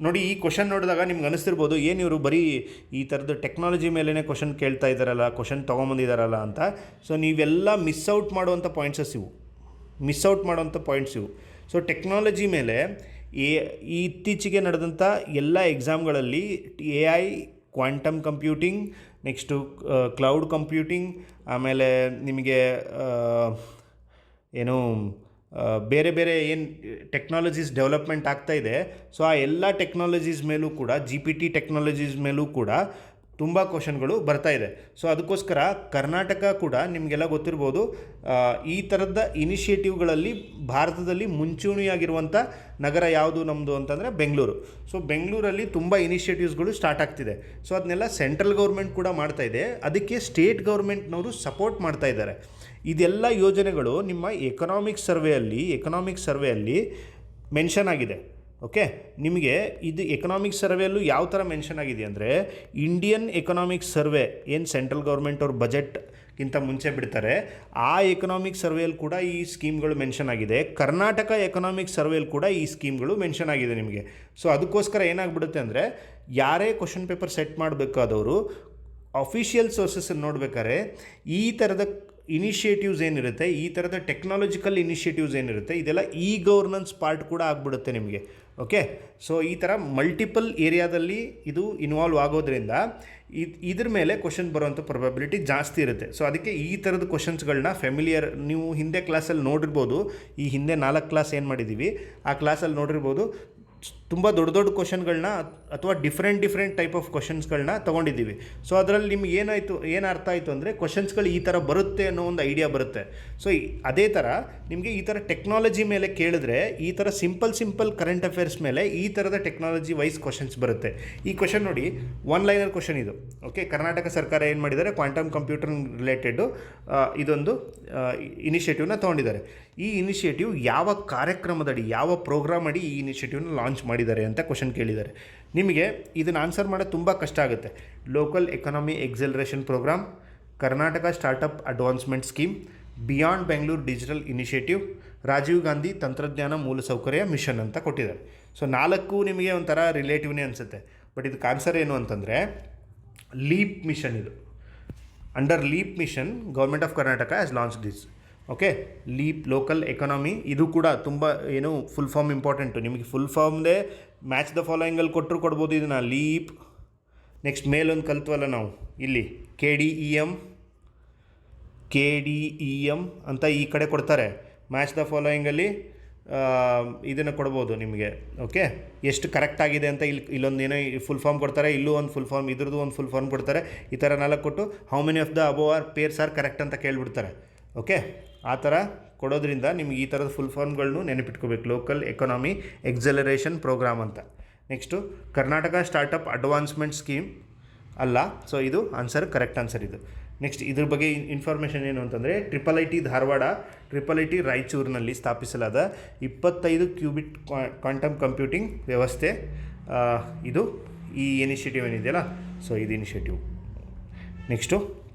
Speaker 1: ನೋಡಿ ಈ ಕ್ವಶನ್ ನೋಡಿದಾಗ ನಿಮ್ಗೆ ಅನಿಸ್ತಿರ್ಬೋದು ಏನು ಇವರು ಬರೀ ಈ ಥರದ್ದು ಟೆಕ್ನಾಲಜಿ ಮೇಲೇ ಕ್ವಶನ್ ಕೇಳ್ತಾ ಇದ್ದಾರಲ್ಲ, ಕ್ವಶನ್ ತೊಗೊಂಬಂದಿದ್ದಾರಲ್ಲ ಅಂತ. ಸೊ ನೀವೆಲ್ಲ ಮಿಸ್ಔಟ್ ಮಾಡುವಂಥ ಪಾಯಿಂಟ್ಸಸ್ ಇವು, ಮಿಸ್ಔಟ್ ಮಾಡುವಂಥ ಪಾಯಿಂಟ್ಸ್ ಇವು. ಸೊ ಟೆಕ್ನಾಲಜಿ ಮೇಲೆ ಈ ಇತ್ತೀಚೆಗೆ ನಡೆದಂಥ ಎಲ್ಲ ಎಕ್ಸಾಮ್ಗಳಲ್ಲಿ AI, quantum computing, next cloud computing, ಆಮೇಲೆ ನಿಮಗೆ ಏನು ಬೇರೆ ಬೇರೆ ಏನು ಟೆಕ್ನಾಲಜೀಸ್ ಡೆವಲಪ್ಮೆಂಟ್ ಆಗ್ತಾಯಿದೆ. ಸೊ ಆ ಎಲ್ಲ ಟೆಕ್ನಾಲಜೀಸ್ ಮೇಲೂ ಕೂಡ GPT ಟೆಕ್ನಾಲಜೀಸ್ ಮೇಲೂ ಕೂಡ ತುಂಬ ಕ್ವಶನ್ಗಳು ಬರ್ತಾಯಿದೆ. ಸೊ ಅದಕ್ಕೋಸ್ಕರ ಕರ್ನಾಟಕ ಕೂಡ ನಿಮಗೆಲ್ಲ ಗೊತ್ತಿರ್ಬೋದು, ಈ ಥರದ ಇನಿಷಿಯೇಟಿವ್ಗಳಲ್ಲಿ ಭಾರತದಲ್ಲಿ ಮುಂಚೂಣಿಯಾಗಿರುವಂಥ ನಗರ ಯಾವುದು ನಮ್ಮದು ಅಂತಂದರೆ ಬೆಂಗಳೂರು. ಸೊ ಬೆಂಗಳೂರಲ್ಲಿ ತುಂಬ ಇನಿಷಿಯೇಟಿವ್ಸ್ಗಳು ಸ್ಟಾರ್ಟ್ ಆಗ್ತಿದೆ. ಸೊ ಅದನ್ನೆಲ್ಲ ಸೆಂಟ್ರಲ್ ಗೌರ್ಮೆಂಟ್ ಕೂಡ ಮಾಡ್ತಾಯಿದೆ, ಅದಕ್ಕೆ ಸ್ಟೇಟ್ ಗೌರ್ಮೆಂಟ್ನವರು ಸಪೋರ್ಟ್ ಮಾಡ್ತಾ ಇದ್ದಾರೆ. ಇದೆಲ್ಲ ಯೋಜನೆಗಳು ನಿಮ್ಮ ಎಕನಾಮಿಕ್ ಸರ್ವೆಯಲ್ಲಿ ಮೆನ್ಷನ್ ಆಗಿದೆ. ಓಕೆ, ನಿಮಗೆ ಇದು ಎಕನಾಮಿಕ್ ಸರ್ವೆಯಲ್ಲೂ ಯಾವ ಥರ ಮೆನ್ಷನ್ ಆಗಿದೆ ಅಂದರೆ, ಇಂಡಿಯನ್ ಎಕನಾಮಿಕ್ ಸರ್ವೆ ಏನು ಸೆಂಟ್ರಲ್ ಗೌರ್ಮೆಂಟ್ ಅವ್ರ ಬಜೆಟ್ಗಿಂತ ಮುಂಚೆ ಬಿಡ್ತಾರೆ, ಆ ಎಕನಾಮಿಕ್ ಸರ್ವೆಯಲ್ಲಿ ಕೂಡ ಈ ಸ್ಕೀಮ್ಗಳು ಮೆನ್ಷನ್ ಆಗಿದೆ. ಕರ್ನಾಟಕ ಎಕನಾಮಿಕ್ ಸರ್ವೆಯಲ್ಲಿ ಕೂಡ ಈ ಸ್ಕೀಮ್ಗಳು ಮೆನ್ಷನ್ ಆಗಿದೆ ನಿಮಗೆ. ಸೊ ಅದಕ್ಕೋಸ್ಕರ ಏನಾಗ್ಬಿಡುತ್ತೆ ಅಂದರೆ, ಯಾರೇ ಕ್ವಶನ್ ಪೇಪರ್ ಸೆಟ್ ಮಾಡಬೇಕಾದವರು ಅಫಿಷಿಯಲ್ ಸೋರ್ಸಸ್ಸನ್ನು ನೋಡ್ಬೇಕಾದ್ರೆ ಈ ಥರದ ಇನಿಷಿಯೇಟಿವ್ಸ್ ಏನಿರುತ್ತೆ, ಈ ಥರದ ಟೆಕ್ನಾಲಜಿಕಲ್ ಇನಿಷಿಯೇಟಿವ್ಸ್ ಏನಿರುತ್ತೆ, ಇದೆಲ್ಲ ಗವರ್ನೆನ್ಸ್ ಪಾರ್ಟ್ ಕೂಡ ಆಗಿಬಿಡುತ್ತೆ ನಿಮಗೆ. ಓಕೆ, ಸೊ ಈ ಥರ ಮಲ್ಟಿಪಲ್ ಏರಿಯಾದಲ್ಲಿ ಇದು ಇನ್ವಾಲ್ವ್ ಆಗೋದ್ರಿಂದ ಇದ್ರ ಮೇಲೆ ಕ್ವಶನ್ ಬರುವಂಥ ಪ್ರೊಬಬಿಲಿಟಿ ಜಾಸ್ತಿ ಇರುತ್ತೆ. ಸೊ ಅದಕ್ಕೆ ಈ ಥರದ ಕ್ವಶನ್ಸ್ಗಳನ್ನ ಫೆಮಿಲಿಯರ್, ನೀವು ಹಿಂದೆ ಕ್ಲಾಸಲ್ಲಿ ನೋಡಿರ್ಬೋದು, ಈ ಹಿಂದೆ 4 ಕ್ಲಾಸ್ ಏನು ಮಾಡಿದ್ದೀವಿ ಆ ಕ್ಲಾಸಲ್ಲಿ ನೋಡಿರ್ಬೋದು, ತುಂಬ ದೊಡ್ಡ ದೊಡ್ಡ ಕ್ವಶನ್ಗಳನ್ನ ಅಥವಾ ಡಿಫ್ರೆಂಟ್ ಟೈಪ್ ಆಫ್ ಕ್ವಶನ್ಸ್ಗಳನ್ನ ತೊಗೊಂಡಿದ್ದೀವಿ. ಸೊ ಅದರಲ್ಲಿ ನಿಮ್ಗೆ ಏನು ಅರ್ಥ ಆಯಿತು ಅಂದರೆ, ಕ್ವಶನ್ಸ್ಗಳು ಈ ಥರ ಬರುತ್ತೆ ಅನ್ನೋ ಒಂದು ಐಡಿಯಾ ಬರುತ್ತೆ. ಸೊ ಅದೇ ಥರ ನಿಮಗೆ ಈ ಥರ ಟೆಕ್ನಾಲಜಿ ಮೇಲೆ ಕೇಳಿದ್ರೆ, ಈ ಥರ ಸಿಂಪಲ್ ಕರೆಂಟ್ ಅಫೇರ್ಸ್ ಮೇಲೆ ಈ ಥರದ ಟೆಕ್ನಾಲಜಿ ವೈಸ್ ಕ್ವಶನ್ಸ್ ಬರುತ್ತೆ. ಈ ಕ್ವಶನ್ ನೋಡಿ, 1 ಲೈನರ್ ಕ್ವಶನ್ ಇದು. ಓಕೆ, ಕರ್ನಾಟಕ ಸರ್ಕಾರ ಏನು ಮಾಡಿದ್ದಾರೆ, ಕ್ವಾಂಟಮ್ ಕಂಪ್ಯೂಟರ್ ರಿಲೇಟೆಡು ಇದೊಂದು ಇನಿಷಿಯೇಟಿವ್ನ ತೊಗೊಂಡಿದ್ದಾರೆ. ಈ ಇನಿಷಿಯೇಟಿವ್ ಯಾವ ಕಾರ್ಯಕ್ರಮದಡಿ, ಯಾವ ಪ್ರೋಗ್ರಾಮ್ ಅಡಿ ಈ ಇನಿಷಿಯೇಟಿವ್ನ ಲಾಂಚ್ ಮಾಡಿದ್ದಾರೆ ಅಂತ ಕ್ವಶನ್ ಕೇಳಿದ್ದಾರೆ. ನಿಮಗೆ ಇದನ್ನು ಆನ್ಸರ್ ಮಾಡೋದು ತುಂಬ ಕಷ್ಟ ಆಗುತ್ತೆ. Local economy acceleration programme, Karnataka startup advancement scheme, beyond Bengaluru digital initiative, Rajiv Gandhi ತಂತ್ರಜ್ಞಾನ ಮೂಲಸೌಕರ್ಯ ಮಿಷನ್ ಅಂತ ಕೊಟ್ಟಿದ್ದಾರೆ. ಸೊ 4 ನಿಮಗೆ ಒಂಥರ ರಿಲೇಟಿವ್ನೇ ಅನಿಸುತ್ತೆ. ಬಟ್ ಇದಕ್ಕೆ ಆನ್ಸರ್ ಏನು ಅಂತಂದರೆ, ಲೀಪ್ ಮಿಷನ್. ಇದು under leap mission government of Karnataka has launch this. Okay, leap local economy, ಇದು ಕೂಡ ತುಂಬ ಏನು ಫುಲ್ ಫಾರ್ಮ್ ಇಂಪಾರ್ಟೆಂಟು. ನಿಮಗೆ ಫುಲ್ ಫಾರ್ಮ್ದೇ ಮ್ಯಾಚ್ ದ ಫಾಲೋಯಿಂಗಲ್ಲಿ ಕೊಡ್ಬೋದು ಇದನ್ನು. ಲೀಪ್, ನೆಕ್ಸ್ಟ್ ಮೇಲೊಂದು ಕಲ್ತ್ವಲ್ಲ ನಾವು ಇಲ್ಲಿ, KDEM ಅಂತ ಈ ಕಡೆ ಕೊಡ್ತಾರೆ. ಮ್ಯಾಚ್ ದ ಫಾಲೋಯಿಂಗಲ್ಲಿ ಇದನ್ನು ಕೊಡ್ಬೋದು ನಿಮಗೆ. ಓಕೆ, ಎಷ್ಟು ಕರೆಕ್ಟ್ ಆಗಿದೆ ಅಂತ ಇಲ್ಲೊಂದು ಏನೋ ಫುಲ್ ಫಾರ್ಮ್ ಕೊಡ್ತಾರೆ, ಇಲ್ಲೂ ಒಂದು ಫುಲ್ ಫಾರ್ಮ್, ಇದ್ರದ್ದು ಒಂದು ಫುಲ್ ಫಾರ್ಮ್ ಕೊಡ್ತಾರೆ. ಈ ಥರ 4 ಕೊಟ್ಟು how many of the above are pairs are correct ಅಂತ ಕೇಳಿಬಿಡ್ತಾರೆ. ಓಕೆ, ಆ ಥರ ಕೊಡೋದ್ರಿಂದ ನಿಮ್ಗೆ ಈ ಥರದ ಫುಲ್ ಫಾರ್ಮ್ಗಳನ್ನು ನೆನಪಿಟ್ಕೋಬೇಕು. ಲೋಕಲ್ ಎಕಾನಮಿ ಎಕ್ಸಲರೇಷನ್ ಪ್ರೋಗ್ರಾಮ್ ಅಂತ. Next Karnataka startup advancement scheme ಅಲ್ಲ. ಸೊ ಇದು ಆನ್ಸರ್, ಕರೆಕ್ಟ್ ಆನ್ಸರ್ ಇದು. ನೆಕ್ಸ್ಟ್ ಇದ್ರ ಬಗ್ಗೆ ಇನ್ಫಾರ್ಮೇಷನ್ ಏನು ಅಂತಂದರೆ, IIIT ಧಾರವಾಡ, IIIT ರಾಯಚೂರಿನಲ್ಲಿ ಸ್ಥಾಪಿಸಲಾದ 25 ಕ್ಯೂಬಿಟ್ ಕ್ವಾಂಟಮ್ ಕಂಪ್ಯೂಟಿಂಗ್ ವ್ಯವಸ್ಥೆ ಇದು ಈ ಇನಿಷಿಯೇಟಿವ್ ಏನಿದೆಯಲ್ಲ, ಸೊ ಇದು ಇನಿಷಿಯೇಟಿವ್.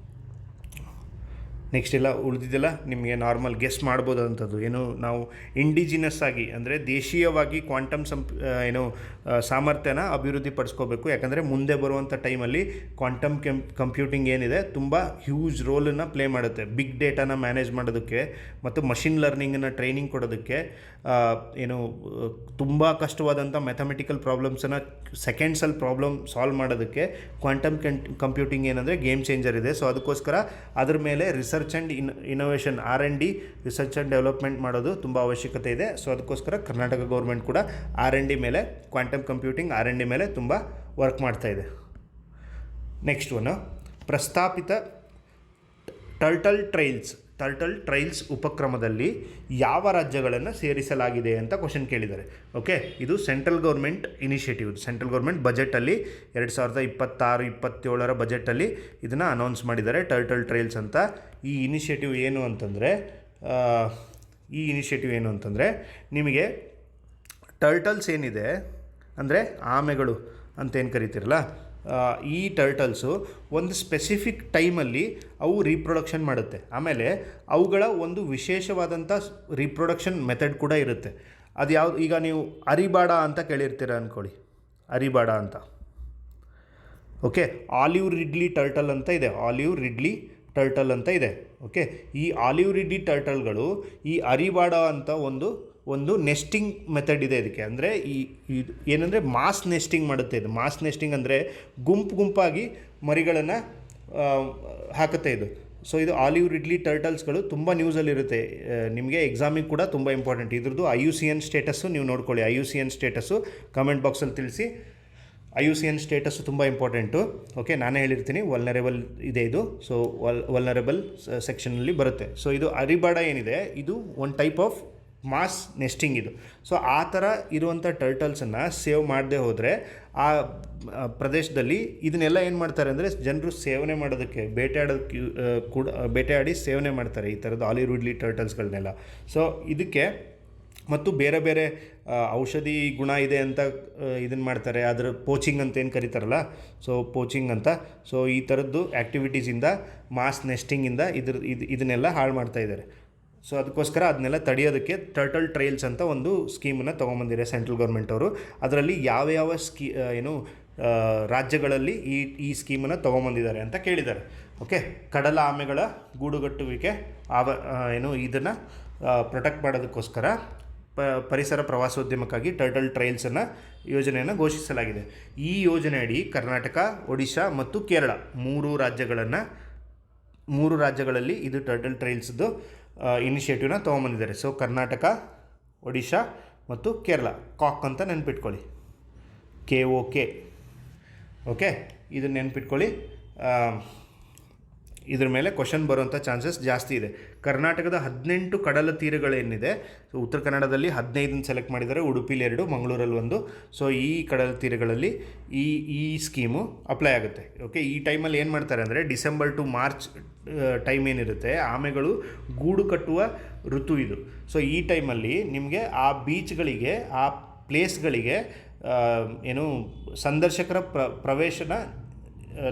Speaker 1: ನೆಕ್ಸ್ಟ್ ಎಲ್ಲ ಉಳಿದಿದ್ದೆಲ್ಲ ನಿಮಗೆ ನಾರ್ಮಲ್ ಗೆಸ್ ಮಾಡ್ಬೋದಂಥದ್ದು. ಏನು ನಾವು ಇಂಡಿಜಿನಸ್ ಆಗಿ ಅಂದರೆ ದೇಶೀಯವಾಗಿ ಕ್ವಾಂಟಮ್ ಸಾಮರ್ಥ್ಯನ ಅಭಿವೃದ್ಧಿ ಪಡಿಸ್ಕೋಬೇಕು. ಯಾಕಂದರೆ ಮುಂದೆ ಬರುವಂಥ ಟೈಮಲ್ಲಿ ಕ್ವಾಂಟಮ್ ಕಂಪ್ಯೂಟಿಂಗ್ ಏನಿದೆ ತುಂಬ ಹ್ಯೂಜ್ ರೋಲನ್ನು ಪ್ಲೇ ಮಾಡುತ್ತೆ. ಬಿಗ್ ಡೇಟಾನ ಮ್ಯಾನೇಜ್ ಮಾಡೋದಕ್ಕೆ ಮತ್ತು ಮಷಿನ್ ಲರ್ನಿಂಗನ್ನು ಟ್ರೈನಿಂಗ್ ಕೊಡೋದಕ್ಕೆ, ತುಂಬ ಕಷ್ಟವಾದಂಥ ಮ್ಯಾಥಮೆಟಿಕಲ್ ಪ್ರಾಬ್ಲಮ್ಸನ್ನು ಸೆಕೆಂಡ್ಸಲ್ಲಿ ಪ್ರಾಬ್ಲಮ್ ಸಾಲ್ವ್ ಮಾಡೋದಕ್ಕೆ ಕ್ವಾಂಟಮ್ ಕಂಪ್ಯೂಟಿಂಗ್ ಏನಂದರೆ ಗೇಮ್ ಚೇಂಜರ್ ಇದೆ. ಸೊ ಅದಕ್ಕೋಸ್ಕರ ಅದ್ರ ಮೇಲೆ research and innovation R&D research and development ಮಾಡೋದು ತುಂಬ ಅವಶ್ಯಕತೆ ಇದೆ. ಸೊ ಅದಕ್ಕೋಸ್ಕರ ಕರ್ನಾಟಕ ಗೌರ್ಮೆಂಟ್ ಕೂಡ R&D ಮೇಲೆ, ಕ್ವಾಂಟಮ್ ಕಂಪ್ಯೂಟಿಂಗ್ R&D ಮೇಲೆ ತುಂಬ ವರ್ಕ್ ಮಾಡ್ತಾಯಿದೆ. ನೆಕ್ಸ್ಟ್ ಒನ್, ಪ್ರಸ್ತಾಪಿತ ಟರ್ಟಲ್ ಟ್ರೈಲ್ಸ್ ಉಪಕ್ರಮದಲ್ಲಿ ಯಾವ ರಾಜ್ಯಗಳನ್ನು ಸೇರಿಸಲಾಗಿದೆ ಅಂತ ಕ್ವಶನ್ ಕೇಳಿದ್ದಾರೆ. ಓಕೆ, ಇದು central government initiative. Central government ಬಜೆಟಲ್ಲಿ 2026-27 ಬಜೆಟಲ್ಲಿ ಇದನ್ನು ಅನೌನ್ಸ್ ಮಾಡಿದ್ದಾರೆ, ಟರ್ಟಲ್ ಟ್ರೈಲ್ಸ್ ಅಂತ. ಈ ಇನಿಷಿಯೇಟಿವ್ ಏನು ಅಂತಂದರೆ ನಿಮಗೆ ಟರ್ಟಲ್ಸ್ ಏನಿದೆ ಅಂದರೆ ಆಮೆಗಳು ಅಂತ ಏನು ಕರಿತೀರಲ್ಲ, ಈ ಟರ್ಟಲ್ಸು ಒಂದು ಸ್ಪೆಸಿಫಿಕ್ ಟೈಮಲ್ಲಿ ಅವು ರೀಪ್ರೊಡಕ್ಷನ್ ಮಾಡುತ್ತೆ. ಆಮೇಲೆ ಅವುಗಳ ಒಂದು ವಿಶೇಷವಾದಂಥ ರೀಪ್ರೊಡಕ್ಷನ್ ಮೆಥಡ್ ಕೂಡ ಇರುತ್ತೆ. ಅದು ಯಾವುದು, ಈಗ ನೀವು ಅರಿಬಾಡ ಅಂತ ಕೇಳಿರ್ತೀರ ಅಂದ್ಕೊಳ್ಳಿ. ಅರಿಬಾಡ ಅಂತ. ಓಕೆ, ಆಲಿವ್ ರಿಡ್ಲಿ ಟರ್ಟಲ್ ಅಂತ ಇದೆ, ಆಲಿವ್ ರಿಡ್ಲಿ ಟರ್ಟಲ್ ಅಂತ ಇದೆ. ಓಕೆ, ಈ ಆಲಿವ್ ರಿಡ್ಲಿ ಟರ್ಟಲ್ಗಳು ಈ ಅರಿಬಾಡ ಅಂತ ಒಂದು ನೆಸ್ಟಿಂಗ್ ಮೆಥಡ್ ಇದೆ ಇದಕ್ಕೆ. ಅಂದರೆ ಇದು ಏನಂದರೆ ಮಾಸ್ ನೆಸ್ಟಿಂಗ್ ಮಾಡುತ್ತೆ. ಇದು ಮಾಸ್ ನೆಸ್ಟಿಂಗ್ ಅಂದರೆ ಗುಂಪಾಗಿ ಮರಿಗಳನ್ನು ಹಾಕುತ್ತೆ ಇದು. ಸೊ ಇದು ಆಲಿವ್ ರಿಡ್ಲಿ ಟರ್ಟಲ್ಸ್ಗಳು ತುಂಬ ನ್ಯೂಸಲ್ಲಿರುತ್ತೆ, ನಿಮಗೆ ಎಕ್ಸಾಮಿಗೆ ಕೂಡ ತುಂಬ ಇಂಪಾರ್ಟೆಂಟ್. ಇದ್ರದ್ದು IUCN ಸ್ಟೇಟಸ್ಸು ನೀವು ನೋಡ್ಕೊಳ್ಳಿ, IUCN ಸ್ಟೇಟಸ್ಸು ಕಮೆಂಟ್ ಬಾಕ್ಸಲ್ಲಿ ತಿಳಿಸಿ. IUCN ಸ್ಟೇಟಸ್ಸು ತುಂಬ ಇಂಪಾರ್ಟೆಂಟು. ಓಕೆ, ನಾನೇ ಹೇಳಿರ್ತೀನಿ, ವಲ್ನರೇಬಲ್ ಇದೆ ಇದು. ಸೊ ವಲ್ನರೇಬಲ್ ಸೆಕ್ಷನಲ್ಲಿ ಬರುತ್ತೆ. ಸೊ ಇದು ಅರಿಬಾಡ ಏನಿದೆ, ಇದು ಒಂದು ಟೈಪ್ ಆಫ್ ಮಾಸ್ ನೆಸ್ಟಿಂಗ್ ಇದು. ಸೊ ಆ ಥರ ಇರುವಂಥ ಟರ್ಟಲ್ಸನ್ನು ಸೇವ್ ಮಾಡದೆ ಹೋದರೆ ಆ ಪ್ರದೇಶದಲ್ಲಿ ಇದನ್ನೆಲ್ಲ ಏನು ಮಾಡ್ತಾರೆ ಅಂದರೆ ಜನರು ಸೇವನೆ ಮಾಡೋದಕ್ಕೆ ಬೇಟೆಯಾಡೋದಕ್ಕೆ ಕೂಡ ಬೇಟೆಯಾಡಿ ಸೇವನೆ ಮಾಡ್ತಾರೆ ಈ ಥರದ್ದು ಆಲಿವ್ ರಿಡ್ಲಿ ಟರ್ಟಲ್ಸ್ಗಳನ್ನೆಲ್ಲ. ಸೊ ಇದಕ್ಕೆ ಮತ್ತು ಬೇರೆ ಬೇರೆ ಔಷಧಿ ಗುಣ ಇದೆ ಅಂತ ಇದನ್ನು ಮಾಡ್ತಾರೆ, ಅದರ ಪೋಚಿಂಗ್ ಅಂತ ಏನು ಕರೀತಾರಲ್ಲ, ಸೊ ಪೋಚಿಂಗ್ ಅಂತ. ಸೊ ಈ ಥರದ್ದು ಆ್ಯಕ್ಟಿವಿಟೀಸಿಂದ, ಮಾಸ್ ನೆಸ್ಟಿಂಗಿಂದ ಇದನ್ನೆಲ್ಲ ಹಾಳು ಮಾಡ್ತಾಯಿದ್ದಾರೆ. ಸೊ ಅದಕ್ಕೋಸ್ಕರ ಅದನ್ನೆಲ್ಲ ತಡೆಯೋದಕ್ಕೆ ಟರ್ಟಲ್ ಟ್ರಯಲ್ಸ್ ಅಂತ ಒಂದು ಸ್ಕೀಮನ್ನು ತೊಗೊಂಬಂದಿದ್ದಾರೆ ಸೆಂಟ್ರಲ್ ಗೌರ್ಮೆಂಟ್ ಅವರು. ಅದರಲ್ಲಿ ಯಾವ ರಾಜ್ಯಗಳಲ್ಲಿ ಈ ಸ್ಕೀಮನ್ನು ತೊಗೊಂಬಂದಿದ್ದಾರೆ ಅಂತ ಕೇಳಿದ್ದಾರೆ. ಓಕೆ, ಕಡಲ ಆಮೆಗಳ ಗೂಡುಗಟ್ಟುವಿಕೆ ಇದನ್ನು ಪ್ರೊಟೆಕ್ಟ್ ಮಾಡೋದಕ್ಕೋಸ್ಕರ ಪರಿಸರ ಪ್ರವಾಸೋದ್ಯಮಕ್ಕಾಗಿ ಟರ್ಟಲ್ ಟ್ರಯಲ್ಸನ್ನು ಯೋಜನೆಯನ್ನು ಘೋಷಿಸಲಾಗಿದೆ. ಈ ಯೋಜನೆ ಅಡಿ ಕರ್ನಾಟಕ, ಒಡಿಶಾ ಮತ್ತು ಕೇರಳ ಮೂರು ರಾಜ್ಯಗಳಲ್ಲಿ ಇದು ಟರ್ಟಲ್ ಟ್ರಯಲ್ಸ್ದು ಇನಿಷಿಯೇಟಿವ್ನ ತೊಗೊಂಬಂದಿದ್ದಾರೆ. ಸೊ ಕರ್ನಾಟಕ, ಒಡಿಶಾ ಮತ್ತು ಕೇರಳ, ಕಾಕ್ ಅಂತ ನೆನ್ಪಿಟ್ಕೊಳ್ಳಿ, KOK. ಓಕೆ, ಇದನ್ನು ನೆನ್ಪಿಟ್ಕೊಳ್ಳಿ. ಇದ್ರ ಮೇಲೆ ಕ್ವಶನ್ ಬರುವಂಥ ಚಾನ್ಸಸ್ ಜಾಸ್ತಿ ಇದೆ. ಕರ್ನಾಟಕದ 18 ಕಡಲ ತೀರಗಳೇನಿದೆ, ಸೊ ಉತ್ತರ ಕನ್ನಡದಲ್ಲಿ 15 ಸೆಲೆಕ್ಟ್ ಮಾಡಿದ್ದಾರೆ, ಉಡುಪಿಲಿ 2, ಮಂಗಳೂರಲ್ಲಿ 1. ಸೊ ಈ ಕಡಲ ತೀರಗಳಲ್ಲಿ ಈ ಸ್ಕೀಮು ಅಪ್ಲೈ ಆಗುತ್ತೆ. ಓಕೆ, ಈ ಟೈಮಲ್ಲಿ ಏನು ಮಾಡ್ತಾರೆ ಅಂದರೆ ಡಿಸೆಂಬರ್ ಟು ಮಾರ್ಚ್ ಟೈಮ್ ಏನಿರುತ್ತೆ, ಆಮೆಗಳು ಗೂಡು ಕಟ್ಟುವ ಋತು ಇದು. ಸೊ ಈ ಟೈಮಲ್ಲಿ ನಿಮಗೆ ಆ ಬೀಚ್ಗಳಿಗೆ, ಆ ಪ್ಲೇಸ್ಗಳಿಗೆ ಸಂದರ್ಶಕರ ಪ್ರವೇಶನ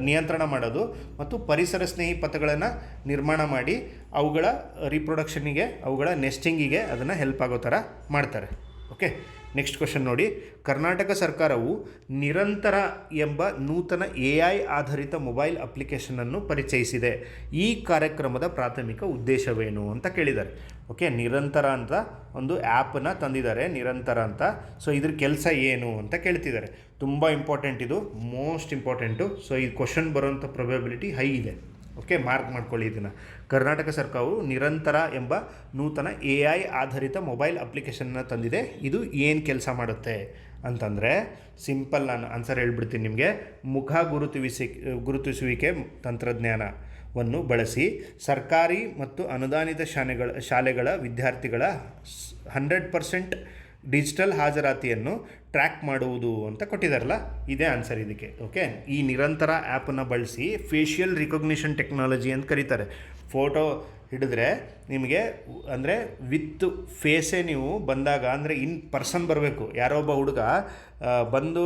Speaker 1: ನಿಯಂತ್ರಣ ಮಾಡೋದು ಮತ್ತು ಪರಿಸರ ಸ್ನೇಹಿ ಪಥಗಳನ್ನು ನಿರ್ಮಾಣ ಮಾಡಿ ಅವುಗಳ ರೀಪ್ರೊಡಕ್ಷನ್ನಿಗೆ, ಅವುಗಳ ನೆಸ್ಟಿಂಗಿಗೆ ಅದನ್ನು ಹೆಲ್ಪ್ ಆಗೋ ಥರ ಮಾಡ್ತಾರೆ. ಓಕೆ, ನೆಕ್ಸ್ಟ್ ಕ್ವಶನ್ ನೋಡಿ. ಕರ್ನಾಟಕ ಸರ್ಕಾರವು ನಿರಂತರ ಎಂಬ ನೂತನ AI ಆಧಾರಿತ ಮೊಬೈಲ್ ಅಪ್ಲಿಕೇಶನನ್ನು ಪರಿಚಯಿಸಿದೆ. ಈ ಕಾರ್ಯಕ್ರಮದ ಪ್ರಾಥಮಿಕ ಉದ್ದೇಶವೇನು ಅಂತ ಕೇಳಿದ್ದಾರೆ. ಓಕೆ, ನಿರಂತರ ಅಂತ ಒಂದು ಆ್ಯಪನ್ನು ತಂದಿದ್ದಾರೆ, ನಿರಂತರ ಅಂತ. ಸೊ ಇದ್ರ ಕೆಲಸ ಏನು ಅಂತ ಕೇಳ್ತಿದ್ದಾರೆ. ತುಂಬ ಇಂಪಾರ್ಟೆಂಟ್, ಇದು ಮೋಸ್ಟ್ ಇಂಪಾರ್ಟೆಂಟು. ಸೊ ಈ ಕ್ವಶನ್ ಬರೋಂಥ ಪ್ರೊಬೆಬಿಲಿಟಿ ಹೈ ಇದೆ. ಓಕೆ, ಮಾರ್ಕ್ ಮಾಡ್ಕೊಳ್ಳಿ ಇದನ್ನು. ಕರ್ನಾಟಕ ಸರ್ಕಾರವು ನಿರಂತರ ಎಂಬ ನೂತನ AI ಆಧಾರಿತ ಮೊಬೈಲ್ ಅಪ್ಲಿಕೇಶನ್ನ ತಂದಿದೆ. ಇದು ಏನು ಕೆಲಸ ಮಾಡುತ್ತೆ ಅಂತಂದರೆ, ಸಿಂಪಲ್, ನಾನು ಆನ್ಸರ್ ಹೇಳ್ಬಿಡ್ತೀನಿ ನಿಮಗೆ. ಮುಖ ಗುರುತಿಸುವಿಕೆ ತಂತ್ರಜ್ಞಾನವನ್ನು ಬಳಸಿ ಸರ್ಕಾರಿ ಮತ್ತು ಅನುದಾನಿತ ಶಾಲೆಗಳ ವಿದ್ಯಾರ್ಥಿಗಳ 100% ಡಿಜಿಟಲ್ ಹಾಜರಾತಿಯನ್ನು ಟ್ರ್ಯಾಕ್ ಮಾಡುವುದು ಅಂತ ಕೊಟ್ಟಿದ್ದಾರಲ್ಲ, ಇದೇ ಆನ್ಸರ್ ಇದಕ್ಕೆ. ಓಕೆ, ಈ ನಿರಂತರ ಆ್ಯಪನ್ನು ಬಳಸಿ ಫೇಶಿಯಲ್ ರಿಕಗ್ನಿಷನ್ ಟೆಕ್ನಾಲಜಿ ಅಂತ ಕರೀತಾರೆ. ಫೋಟೋ ಹಿಡಿದ್ರೆ ನಿಮಗೆ ಅಂದರೆ ವಿತ್ ಫೇಸೇ ನೀವು ಬಂದಾಗ, ಅಂದರೆ ಇನ್ ಪರ್ಸನ್ ಬರಬೇಕು. ಯಾರೋ ಒಬ್ಬ ಹುಡುಗ ಬಂದು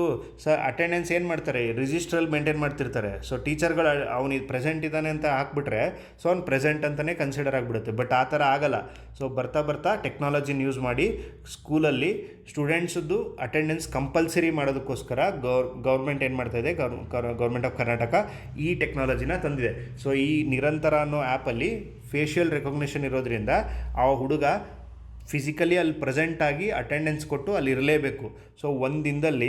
Speaker 1: ಅಟೆಂಡೆನ್ಸ್ ಏನು ಮಾಡ್ತಾರೆ, ರಿಜಿಸ್ಟ್ರಲ್ಲಿ ಮೇಂಟೈನ್ ಮಾಡ್ತಿರ್ತಾರೆ. ಸೊ ಟೀಚರ್ಗಳು ಅವನಿಗೆ ಪ್ರೆಸೆಂಟ್ ಇದ್ದಾನೆ ಅಂತ ಹಾಕ್ಬಿಟ್ರೆ ಸೊ ಅವ್ನು ಪ್ರೆಸೆಂಟ್ ಅಂತಲೇ ಕನ್ಸಿಡರ್ ಆಗಿಬಿಡುತ್ತೆ. ಬಟ್ ಆ ಥರ ಆಗಲ್ಲ. ಸೊ ಬರ್ತಾ ಟೆಕ್ನಾಲಜಿನ ಯೂಸ್ ಮಾಡಿ ಸ್ಕೂಲಲ್ಲಿ ಸ್ಟೂಡೆಂಟ್ಸದ್ದು ಅಟೆಂಡೆನ್ಸ್ ಕಂಪಲ್ಸರಿ ಮಾಡೋದಕ್ಕೋಸ್ಕರ ಗೌರ್ಮೆಂಟ್ ಏನು ಮಾಡ್ತಾಯಿದೆ, ಗೌರ್ಮೆಂಟ್ ಆಫ್ ಕರ್ನಾಟಕ ಈ ಟೆಕ್ನಾಲಜಿನ ತಂದಿದೆ. ಸೊ ಈ ನಿರಂತರ ಅನ್ನೋ ಆ್ಯಪಲ್ಲಿ ಫೇಶಿಯಲ್ ರೆಕಗ್ನಿಷನ್ ಇರೋದ್ರಿಂದ ಆ ಹುಡುಗ ಫಿಸಿಕಲಿ ಅಲ್ಲಿ ಪ್ರೆಸೆಂಟಾಗಿ ಅಟೆಂಡೆನ್ಸ್ ಕೊಟ್ಟು ಅಲ್ಲಿ ಇರಲೇಬೇಕು. ಸೊ ಒಂದು ದಿನದಲ್ಲಿ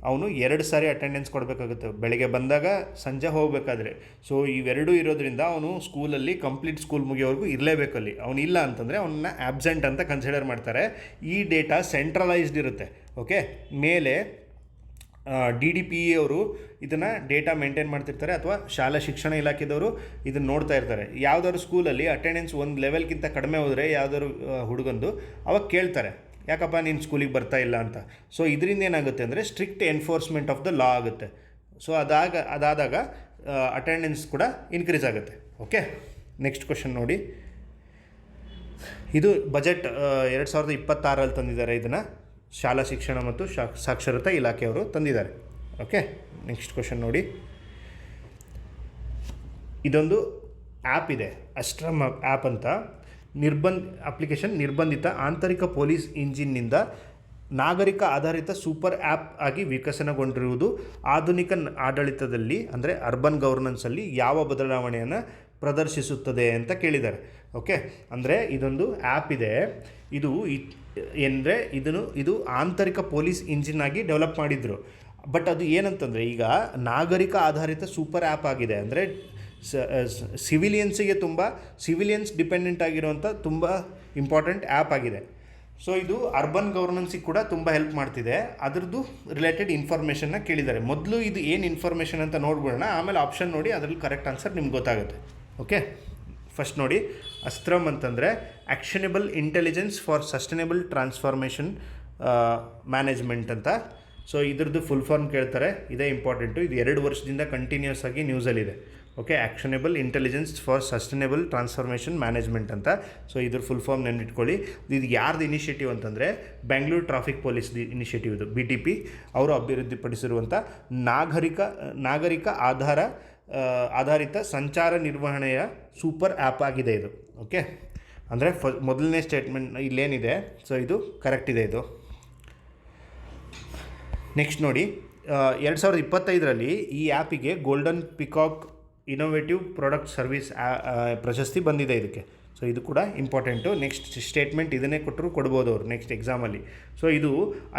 Speaker 1: ಅವನು 2 ಸಾರಿ ಅಟೆಂಡೆನ್ಸ್ ಕೊಡಬೇಕಾಗುತ್ತೆ, ಬೆಳಗ್ಗೆ ಬಂದಾಗ, ಸಂಜೆ ಹೋಗಬೇಕಾದ್ರೆ. ಸೊ ಇವೆರಡೂ ಇರೋದ್ರಿಂದ ಅವನು ಸ್ಕೂಲಲ್ಲಿ ಕಂಪ್ಲೀಟ್ ಸ್ಕೂಲ್ ಮುಗಿಯೋವರೆಗೂ ಇರಲೇಬೇಕಲ್ಲಿ. ಅವನಿಲ್ಲ ಅಂತಂದರೆ ಅವನ್ನ ಆಬ್ಸೆಂಟ್ ಅಂತ ಕನ್ಸಿಡರ್ ಮಾಡ್ತಾರೆ. ಈ ಡೇಟಾ ಸೆಂಟ್ರಲೈಸ್ಡ್ ಇರುತ್ತೆ. ಓಕೆ, ಮೇಲೆ DDPE ಅವರು ಇದನ್ನು ಡೇಟಾ ಮೇಂಟೈನ್ ಮಾಡ್ತಿರ್ತಾರೆ, ಅಥವಾ ಶಾಲಾ ಶಿಕ್ಷಣ ಇಲಾಖೆದವರು ಇದನ್ನು ನೋಡ್ತಾ ಇರ್ತಾರೆ. ಯಾವುದಾದ್ರು ಸ್ಕೂಲಲ್ಲಿ ಅಟೆಂಡೆನ್ಸ್ ಒಂದು ಲೆವೆಲ್ಗಿಂತ ಕಡಿಮೆ ಹೋದರೆ ಯಾವುದಾದ್ರು ಹುಡುಗಂದು ಅವಾಗ ಕೇಳ್ತಾರೆ, ಯಾಕಪ್ಪ ನೀನು ಸ್ಕೂಲಿಗೆ ಬರ್ತಾ ಇಲ್ಲ ಅಂತ. ಸೊ ಇದರಿಂದ ಏನಾಗುತ್ತೆ ಅಂದರೆ strict enforcement of the law ಆಗುತ್ತೆ. ಸೊ ಅದಾದಾಗ ಅಟೆಂಡೆನ್ಸ್ ಕೂಡ ಇನ್ಕ್ರೀಸ್ ಆಗುತ್ತೆ. ಓಕೆ, ನೆಕ್ಸ್ಟ್ ಕ್ವಶನ್ ನೋಡಿ. ಇದು ಬಜೆಟ್ 2026ರಲ್ಲಿ ತಂದಿದ್ದಾರೆ. ಇದನ್ನು ಶಾಲಾ ಶಿಕ್ಷಣ ಮತ್ತು ಸಾಕ್ಷರತಾ ಇಲಾಖೆಯವರು ತಂದಿದ್ದಾರೆ. ಓಕೆ, ನೆಕ್ಸ್ಟ್ ಕ್ವಶನ್ ನೋಡಿ. ಇದೊಂದು ಆ್ಯಪ್ ಇದೆ, ಅಸ್ಟ್ರಮ್ ಆ್ಯಪ್ ಅಂತ. ಅಪ್ಲಿಕೇಶನ್ ನಿರ್ಬಂಧಿತ ಆಂತರಿಕ ಪೊಲೀಸ್ ಇಂಜಿನ್ನಿಂದ ನಾಗರಿಕ ಆಧಾರಿತ ಸೂಪರ್ ಆ್ಯಪ್ ಆಗಿ ವಿಕಸನಗೊಂಡಿರುವುದು ಆಧುನಿಕ ಆಡಳಿತದಲ್ಲಿ ಅಂದರೆ ಅರ್ಬನ್ ಗವರ್ನೆನ್ಸಲ್ಲಿ ಯಾವ ಬದಲಾವಣೆಯನ್ನು ಪ್ರದರ್ಶಿಸುತ್ತದೆ ಅಂತ ಕೇಳಿದ್ದಾರೆ. ಓಕೆ, ಅಂದರೆ ಇದೊಂದು ಆ್ಯಪ್ ಇದೆ. ಇದು ಅಂದರೆ ಇದು ಆಂತರಿಕ ಪೊಲೀಸ್ ಇಂಜಿನ್ ಆಗಿ ಡೆವಲಪ್ ಮಾಡಿದ್ರು. ಬಟ್ ಅದು ಏನಂತಂದರೆ ಈಗ ನಾಗರಿಕ ಆಧಾರಿತ ಸೂಪರ್ ಆ್ಯಪ್ ಆಗಿದೆ. ಅಂದರೆ ಸಿವಿಲಿಯನ್ಸ್ ಡಿಪೆಂಡೆಂಟ್ ಆಗಿರುವಂಥ ತುಂಬ ಇಂಪಾರ್ಟೆಂಟ್ ಆ್ಯಪ್ ಆಗಿದೆ. ಸೊ ಇದು ಅರ್ಬನ್ ಗವರ್ನೆನ್ಸಿಗೆ ಕೂಡ ತುಂಬ ಹೆಲ್ಪ್ ಮಾಡ್ತಿದೆ. ಅದರದ್ದು ರಿಲೇಟೆಡ್ ಇನ್ಫಾರ್ಮೇಷನ್ನ ಕೇಳಿದ್ದಾರೆ. ಮೊದಲು ಇದು ಏನು ಇನ್ಫಾರ್ಮೇಷನ್ ಅಂತ ನೋಡ್ಬಿಡೋಣ, ಆಮೇಲೆ ಆಪ್ಷನ್ ನೋಡಿ ಅದರಲ್ಲಿ ಕರೆಕ್ಟ್ ಆನ್ಸರ್ ನಿಮ್ಗೆ ಗೊತ್ತಾಗುತ್ತೆ. ಓಕೆ, ಫಸ್ಟ್ ನೋಡಿ, ಅಸ್ತ್ರಮ್ ಅಂತಂದರೆ actionable intelligence for sustainable transformation management ಅಂತ. ಸೊ ಇದ್ರದ್ದು ಫುಲ್ ಫಾರ್ಮ್ ಕೇಳ್ತಾರೆ, ಇದೇ ಇಂಪಾರ್ಟೆಂಟು. ಇದು 2 ವರ್ಷದಿಂದ ಕಂಟಿನ್ಯೂಸ್ ಆಗಿ ನ್ಯೂಸಲ್ಲಿದೆ. Okay, actionable intelligence for sustainable transformation management ಅಂತ. ಸೊ ಇದ್ರ ಫುಲ್ ಫಾರ್ಮ್ ನೆನ್ಪಿಟ್ಕೊಳ್ಳಿ. ಇದು ಯಾರ್ದು ಇನಿಷಿಯೇಟಿವ್ ಅಂತಂದರೆ ಬೆಂಗಳೂರು ಟ್ರಾಫಿಕ್ ಪೊಲೀಸ್ ಇನಿಷಿಯೇಟಿವ್. ಇದು BTP ಅವರು ಅಭಿವೃದ್ಧಿಪಡಿಸಿರುವಂಥ ನಾಗರಿಕ ಆಧಾರಿತ ಸಂಚಾರ ನಿರ್ವಹಣೆಯ ಸೂಪರ್ ಆ್ಯಪ್ ಆಗಿದೆ ಇದು. ಓಕೆ, ಅಂದರೆ ಮೊದಲನೇ ಸ್ಟೇಟ್ಮೆಂಟ್ ಇಲ್ಲೇನಿದೆ, ಸೊ ಇದು ಕರೆಕ್ಟ್ ಇದೆ ಇದು. ನೆಕ್ಸ್ಟ್ ನೋಡಿ, 2025ರಲ್ಲಿ ಈ ಆ್ಯಪಿಗೆ golden peacock innovative product service ಪ್ರಶಸ್ತಿ ಬಂದಿದೆ ಇದಕ್ಕೆ. ಸೊ ಇದು ಕೂಡ ಇಂಪಾರ್ಟೆಂಟು. ನೆಕ್ಸ್ಟ್ ಸ್ಟೇಟ್ಮೆಂಟ್ ಇದನ್ನೇ ಕೊಡ್ಬೋದು ಅವರು ನೆಕ್ಸ್ಟ್ ಎಕ್ಸಾಮಲ್ಲಿ. ಸೊ ಇದು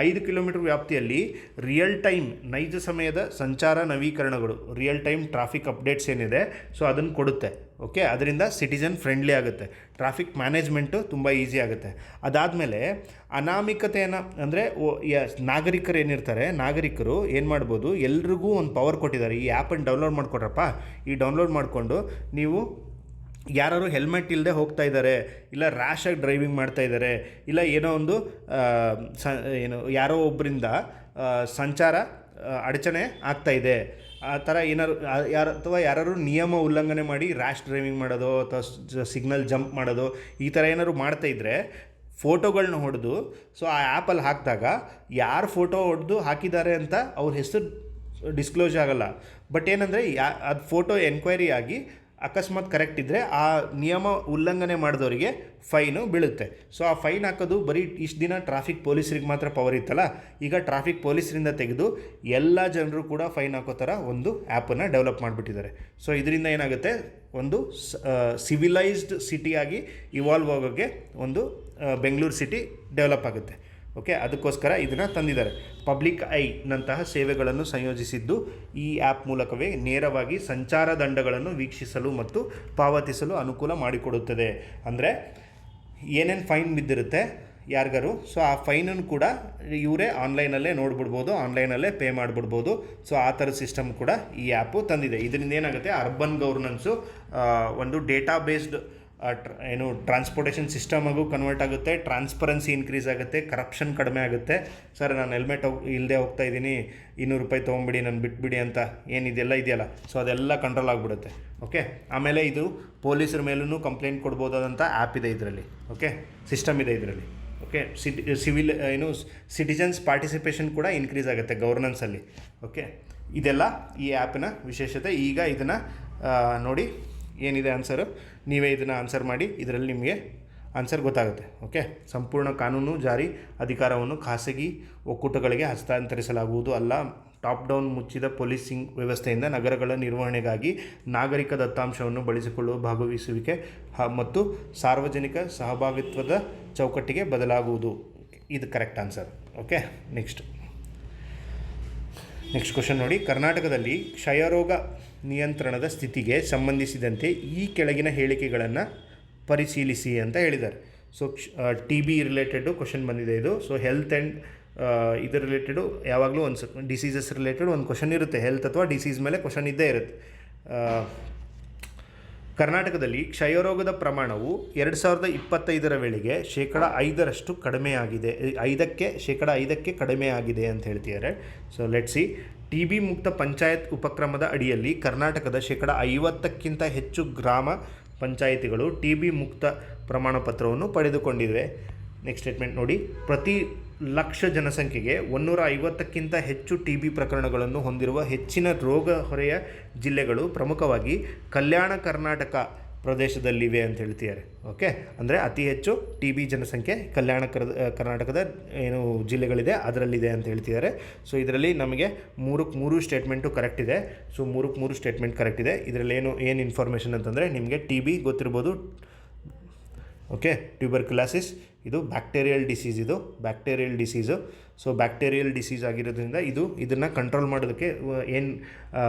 Speaker 1: 5 ಕಿಲೋಮೀಟರ್ ವ್ಯಾಪ್ತಿಯಲ್ಲಿ ರಿಯಲ್ ಟೈಮ್ ನೈಜ ಸಮಯದ ಸಂಚಾರ ನವೀಕರಣಗಳು, ರಿಯಲ್ ಟೈಮ್ ಟ್ರಾಫಿಕ್ ಅಪ್ಡೇಟ್ಸ್ ಏನಿದೆ ಸೊ ಅದನ್ನು ಕೊಡುತ್ತೆ. ಓಕೆ, ಅದರಿಂದ ಸಿಟಿಜನ್ ಫ್ರೆಂಡ್ಲಿ ಆಗುತ್ತೆ, ಟ್ರಾಫಿಕ್ ಮ್ಯಾನೇಜ್ಮೆಂಟು ತುಂಬ ಈಸಿ ಆಗುತ್ತೆ. ಅದಾದಮೇಲೆ ಅನಾಮಿಕತೆಯನ್ನು ಅಂದರೆ ನಾಗರಿಕರು ಏನಿರ್ತಾರೆ, ನಾಗರಿಕರು ಏನು ಮಾಡ್ಬೋದು, ಎಲ್ರಿಗೂ ಒಂದು ಪವರ್ ಕೊಟ್ಟಿದ್ದಾರೆ. ಈ ಆ್ಯಪನ್ನು ಡೌನ್ಲೋಡ್ ಮಾಡಿಕೊಡ್ರಪ್ಪ, ಈ ಡೌನ್ಲೋಡ್ ಮಾಡಿಕೊಂಡು ನೀವು ಯಾರು ಹೆಲ್ಮೆಟ್ ಇಲ್ಲದೆ ಹೋಗ್ತಾ ಇದ್ದಾರೆ, ಇಲ್ಲ ರ್ಯಾಶಾಗಿ ಡ್ರೈವಿಂಗ್ ಮಾಡ್ತಾ ಇದ್ದಾರೆ, ಇಲ್ಲ ಏನೋ ಒಂದು ಯಾರೋ ಒಬ್ಬರಿಂದ ಸಂಚಾರ ಅಡಚಣೆ ಆಗ್ತಾಯಿದೆ, ಆ ಥರ ಏನಾರು ಯಾರು ನಿಯಮ ಉಲ್ಲಂಘನೆ ಮಾಡಿ ರ್ಯಾಶ್ ಡ್ರೈವಿಂಗ್ ಮಾಡೋದು ಅಥವಾ ಸಿಗ್ನಲ್ ಜಂಪ್ ಮಾಡೋದು ಈ ಥರ ಏನಾದ್ರು ಮಾಡ್ತಾಯಿದ್ರೆ ಫೋಟೋಗಳನ್ನ ಹೊಡೆದು ಸೊ ಆ ಆ್ಯಪಲ್ಲಿ ಹಾಕಿದಾಗ ಯಾರು ಫೋಟೋ ಹೊಡೆದು ಹಾಕಿದ್ದಾರೆ ಅಂತ ಅವ್ರ ಹೆಸರು ಡಿಸ್ಕ್ಲೋಸ್ ಆಗಲ್ಲ. ಬಟ್ ಏನಂದರೆ ಅದು ಫೋಟೋ ಎನ್ಕ್ವೈರಿ ಆಗಿ ಅಕಸ್ಮಾತ್ ಕರೆಕ್ಟ್ ಇದ್ದರೆ ಆ ನಿಯಮ ಉಲ್ಲಂಘನೆ ಮಾಡಿದವರಿಗೆ ಫೈನು ಬೀಳುತ್ತೆ. ಸೊ ಆ ಫೈನ್ ಹಾಕೋದು ಬರೀ ಇಷ್ಟು ದಿನ ಟ್ರಾಫಿಕ್ ಪೊಲೀಸರಿಗೆ ಮಾತ್ರ ಪವರ್ ಇತ್ತಲ್ಲ, ಈಗ ಟ್ರಾಫಿಕ್ ಪೊಲೀಸರಿಂದ ತೆಗೆದು ಎಲ್ಲ ಜನರು ಕೂಡ ಫೈನ್ ಹಾಕೋ ಥರ ಒಂದು ಆ್ಯಪನ್ನು ಡೆವಲಪ್ ಮಾಡಿಬಿಟ್ಟಿದ್ದಾರೆ. ಸೊ ಇದರಿಂದ ಏನಾಗುತ್ತೆ, ಒಂದು ಸಿವಿಲೈಸ್ಡ್ ಸಿಟಿಯಾಗಿ ಇವಾಲ್ವ್ ಆಗೋಕ್ಕೆ ಒಂದು ಬೆಂಗಳೂರು ಸಿಟಿ ಡೆವಲಪ್ ಆಗುತ್ತೆ. ಓಕೆ, ಅದಕ್ಕೋಸ್ಕರ ಇದನ್ನು ತಂದಿದ್ದಾರೆ. ಪಬ್ಲಿಕ್ ಐನಂತಹ ಸೇವೆಗಳನ್ನು ಸಂಯೋಜಿಸಿದ್ದು ಈ ಆ್ಯಪ್ ಮೂಲಕವೇ ನೇರವಾಗಿ ಸಂಚಾರ ದಂಡಗಳನ್ನು ವೀಕ್ಷಿಸಲು ಮತ್ತು ಪಾವತಿಸಲು ಅನುಕೂಲ ಮಾಡಿಕೊಡುತ್ತದೆ. ಅಂದರೆ ಏನೇನು ಫೈನ್ ಬಿದ್ದಿರುತ್ತೆ ಯಾರಿಗಾರು, ಸೊ ಆ ಫೈನನ್ನು ಕೂಡ ಇವರೇ ಆನ್ಲೈನಲ್ಲೇ ನೋಡ್ಬಿಡ್ಬೋದು, ಆನ್ಲೈನಲ್ಲೇ ಪೇ ಮಾಡಿಬಿಡ್ಬೋದು. ಸೊ ಆ ಥರದ ಸಿಸ್ಟಮ್ ಕೂಡ ಈ ಆ್ಯಪು ತಂದಿದೆ. ಇದರಿಂದ ಏನಾಗುತ್ತೆ, ಅರ್ಬನ್ ಗವರ್ನೆನ್ಸು ಒಂದು ಡೇಟಾ ಬೇಸ್ಡ್ ಟ್ರಾನ್ಸ್ಪೋರ್ಟೇಷನ್ ಸಿಸ್ಟಮಾಗೂ ಕನ್ವರ್ಟ್ ಆಗುತ್ತೆ, ಟ್ರಾನ್ಸ್ಪರೆನ್ಸಿ ಇನ್ಕ್ರೀಸ್ ಆಗುತ್ತೆ, ಕರಪ್ಷನ್ ಕಡಿಮೆ ಆಗುತ್ತೆ. ಸರ್ ನಾನು ಹೆಲ್ಮೆಟ್ ಇಲ್ಲದೆ ಹೋಗ್ತಾ ಇದ್ದೀನಿ, 200 ರೂಪಾಯಿ ತೊಗೊಂಬಿಡಿ, ನಾನು ಬಿಟ್ಬಿಡಿ ಅಂತ ಇದೆಯಲ್ಲ, ಸೊ ಅದೆಲ್ಲ ಕಂಟ್ರೋಲ್ ಆಗಿಬಿಡುತ್ತೆ. ಓಕೆ, ಆಮೇಲೆ ಇದು ಪೊಲೀಸರ ಮೇಲೂ ಕಂಪ್ಲೇಂಟ್ ಕೊಡ್ಬೋದಾದಂಥ ಆ್ಯಪ್ ಇದೆ ಇದರಲ್ಲಿ. ಓಕೆ, ಸಿಸ್ಟಮ್ ಇದೆ ಇದರಲ್ಲಿ. ಓಕೆ, ಸಿಟಿಜನ್ಸ್ ಪಾರ್ಟಿಸಿಪೇಷನ್ ಕೂಡ ಇನ್ಕ್ರೀಸ್ ಆಗುತ್ತೆ ಗವರ್ನೆನ್ಸಲ್ಲಿ. ಓಕೆ, ಇದೆಲ್ಲ ಈ ಆ್ಯಪಿನ ವಿಶೇಷತೆ. ಈಗ ಇದನ್ನು ನೋಡಿ ಏನಿದೆ ಆನ್ಸರು, ನೀವೇ ಇದನ್ನು ಆನ್ಸರ್ ಮಾಡಿ, ಇದರಲ್ಲಿ ನಿಮಗೆ ಆನ್ಸರ್ ಗೊತ್ತಾಗುತ್ತೆ. ಓಕೆ, ಸಂಪೂರ್ಣ ಕಾನೂನು ಜಾರಿ ಅಧಿಕಾರವನ್ನು ಖಾಸಗಿ ಒಕ್ಕೂಟಗಳಿಗೆ ಹಸ್ತಾಂತರಿಸಲಾಗುವುದು ಅಲ್ಲ. ಟಾಪ್ ಡೌನ್ ಮುಚ್ಚಿದ ಪೊಲೀಸಿಂಗ್ ವ್ಯವಸ್ಥೆಯಿಂದ ನಗರಗಳ ನಿರ್ವಹಣೆಗಾಗಿ ನಾಗರಿಕ ದತ್ತಾಂಶವನ್ನು ಬಳಸಿಕೊಳ್ಳುವ ಭಾಗವಹಿಸುವಿಕೆ ಮತ್ತು ಸಾರ್ವಜನಿಕ ಸಹಭಾಗಿತ್ವದ ಚೌಕಟ್ಟಿಗೆ ಬದಲಾಗುವುದು. ಇದು correct answer. Okay, next question ನೋಡಿ, ಕರ್ನಾಟಕದಲ್ಲಿ ಕ್ಷಯರೋಗ ನಿಯಂತ್ರಣದ ಸ್ಥಿತಿಗೆ ಸಂಬಂಧಿಸಿದಂತೆ ಈ ಕೆಳಗಿನ ಹೇಳಿಕೆಗಳನ್ನು ಪರಿಶೀಲಿಸಿ ಅಂತ ಹೇಳಿದ್ದಾರೆ. ಸೊ TB ರಿಲೇಟೆಡು ಕ್ವಶನ್ ಬಂದಿದೆ ಇದು. ಸೊ ಹೆಲ್ತ್ ಆ್ಯಂಡ್ ಇದರ ರಿಲೇಟೆಡು ಯಾವಾಗಲೂ ಒಂದು ಡಿಸೀಸಸ್ ರಿಲೇಟೆಡ್ ಒಂದು ಕ್ವಶನ್ ಇರುತ್ತೆ, ಹೆಲ್ತ್ ಅಥವಾ ಡಿಸೀಸ್ ಮೇಲೆ ಕ್ವಶನ್ ಇದ್ದೇ ಇರುತ್ತೆ. ಕರ್ನಾಟಕದಲ್ಲಿ ಕ್ಷಯರೋಗದ ಪ್ರಮಾಣವು 2025ರ ವೇಳೆಗೆ 5% ಕಡಿಮೆಯಾಗಿದೆ, 5% ಕಡಿಮೆಯಾಗಿದೆ ಅಂತ ಹೇಳ್ತಿದ್ದಾರೆ. So let's see. TB ಮುಕ್ತ ಪಂಚಾಯತ್ ಉಪಕ್ರಮದ ಅಡಿಯಲ್ಲಿ ಕರ್ನಾಟಕದ 50ಕ್ಕಿಂತ ಹೆಚ್ಚು ಗ್ರಾಮ ಪಂಚಾಯಿತಿಗಳು TB ಮುಕ್ತ ಪ್ರಮಾಣ ಪತ್ರವನ್ನು ಪಡೆದುಕೊಂಡಿವೆ. ನೆಕ್ಸ್ಟ್ ಸ್ಟೇಟ್ಮೆಂಟ್ ನೋಡಿ, ಪ್ರತಿ ಲಕ್ಷ ಜನಸಂಖ್ಯೆಗೆ 150ಕ್ಕಿಂತ ಹೆಚ್ಚು TB ಪ್ರಕರಣಗಳನ್ನು ಹೊಂದಿರುವ ಹೆಚ್ಚಿನ ರೋಗ ಹೊರೆಯ ಜಿಲ್ಲೆಗಳು ಪ್ರಮುಖವಾಗಿ ಕಲ್ಯಾಣ ಕರ್ನಾಟಕ ಪ್ರದೇಶದಲ್ಲಿವೆ ಅಂತ ಹೇಳ್ತಿದ್ದಾರೆ. ಓಕೆ, ಅಂದರೆ ಅತಿ ಹೆಚ್ಚು ಟಿ ಬಿ ಜನಸಂಖ್ಯೆ ಕರ್ನಾಟಕದ ಏನು ಜಿಲ್ಲೆಗಳಿದೆ ಅದರಲ್ಲಿದೆ ಅಂತ ಹೇಳ್ತಿದ್ದಾರೆ. ಸೊ ಇದರಲ್ಲಿ ನಮಗೆ 3 ಸ್ಟೇಟ್ಮೆಂಟು ಕರೆಕ್ಟ್ ಇದೆ. ಸೊ 3 ಸ್ಟೇಟ್ಮೆಂಟ್ ಕರೆಕ್ಟ್ ಇದೆ. ಇದರಲ್ಲಿ ಏನು ಇನ್ಫಾರ್ಮೇಷನ್ ಅಂತಂದರೆ ನಿಮಗೆ ಟಿ ಬಿ ಗೊತ್ತಿರ್ಬೋದು. ಓಕೆ, ಟ್ಯೂಬರ್ಕ್ಯುಲಾಸಿಸ್ ಇದು bacterial disease. So bacterial disease ಆಗಿರೋದ್ರಿಂದ ಇದನ್ನು ಕಂಟ್ರೋಲ್ ಮಾಡೋದಕ್ಕೆ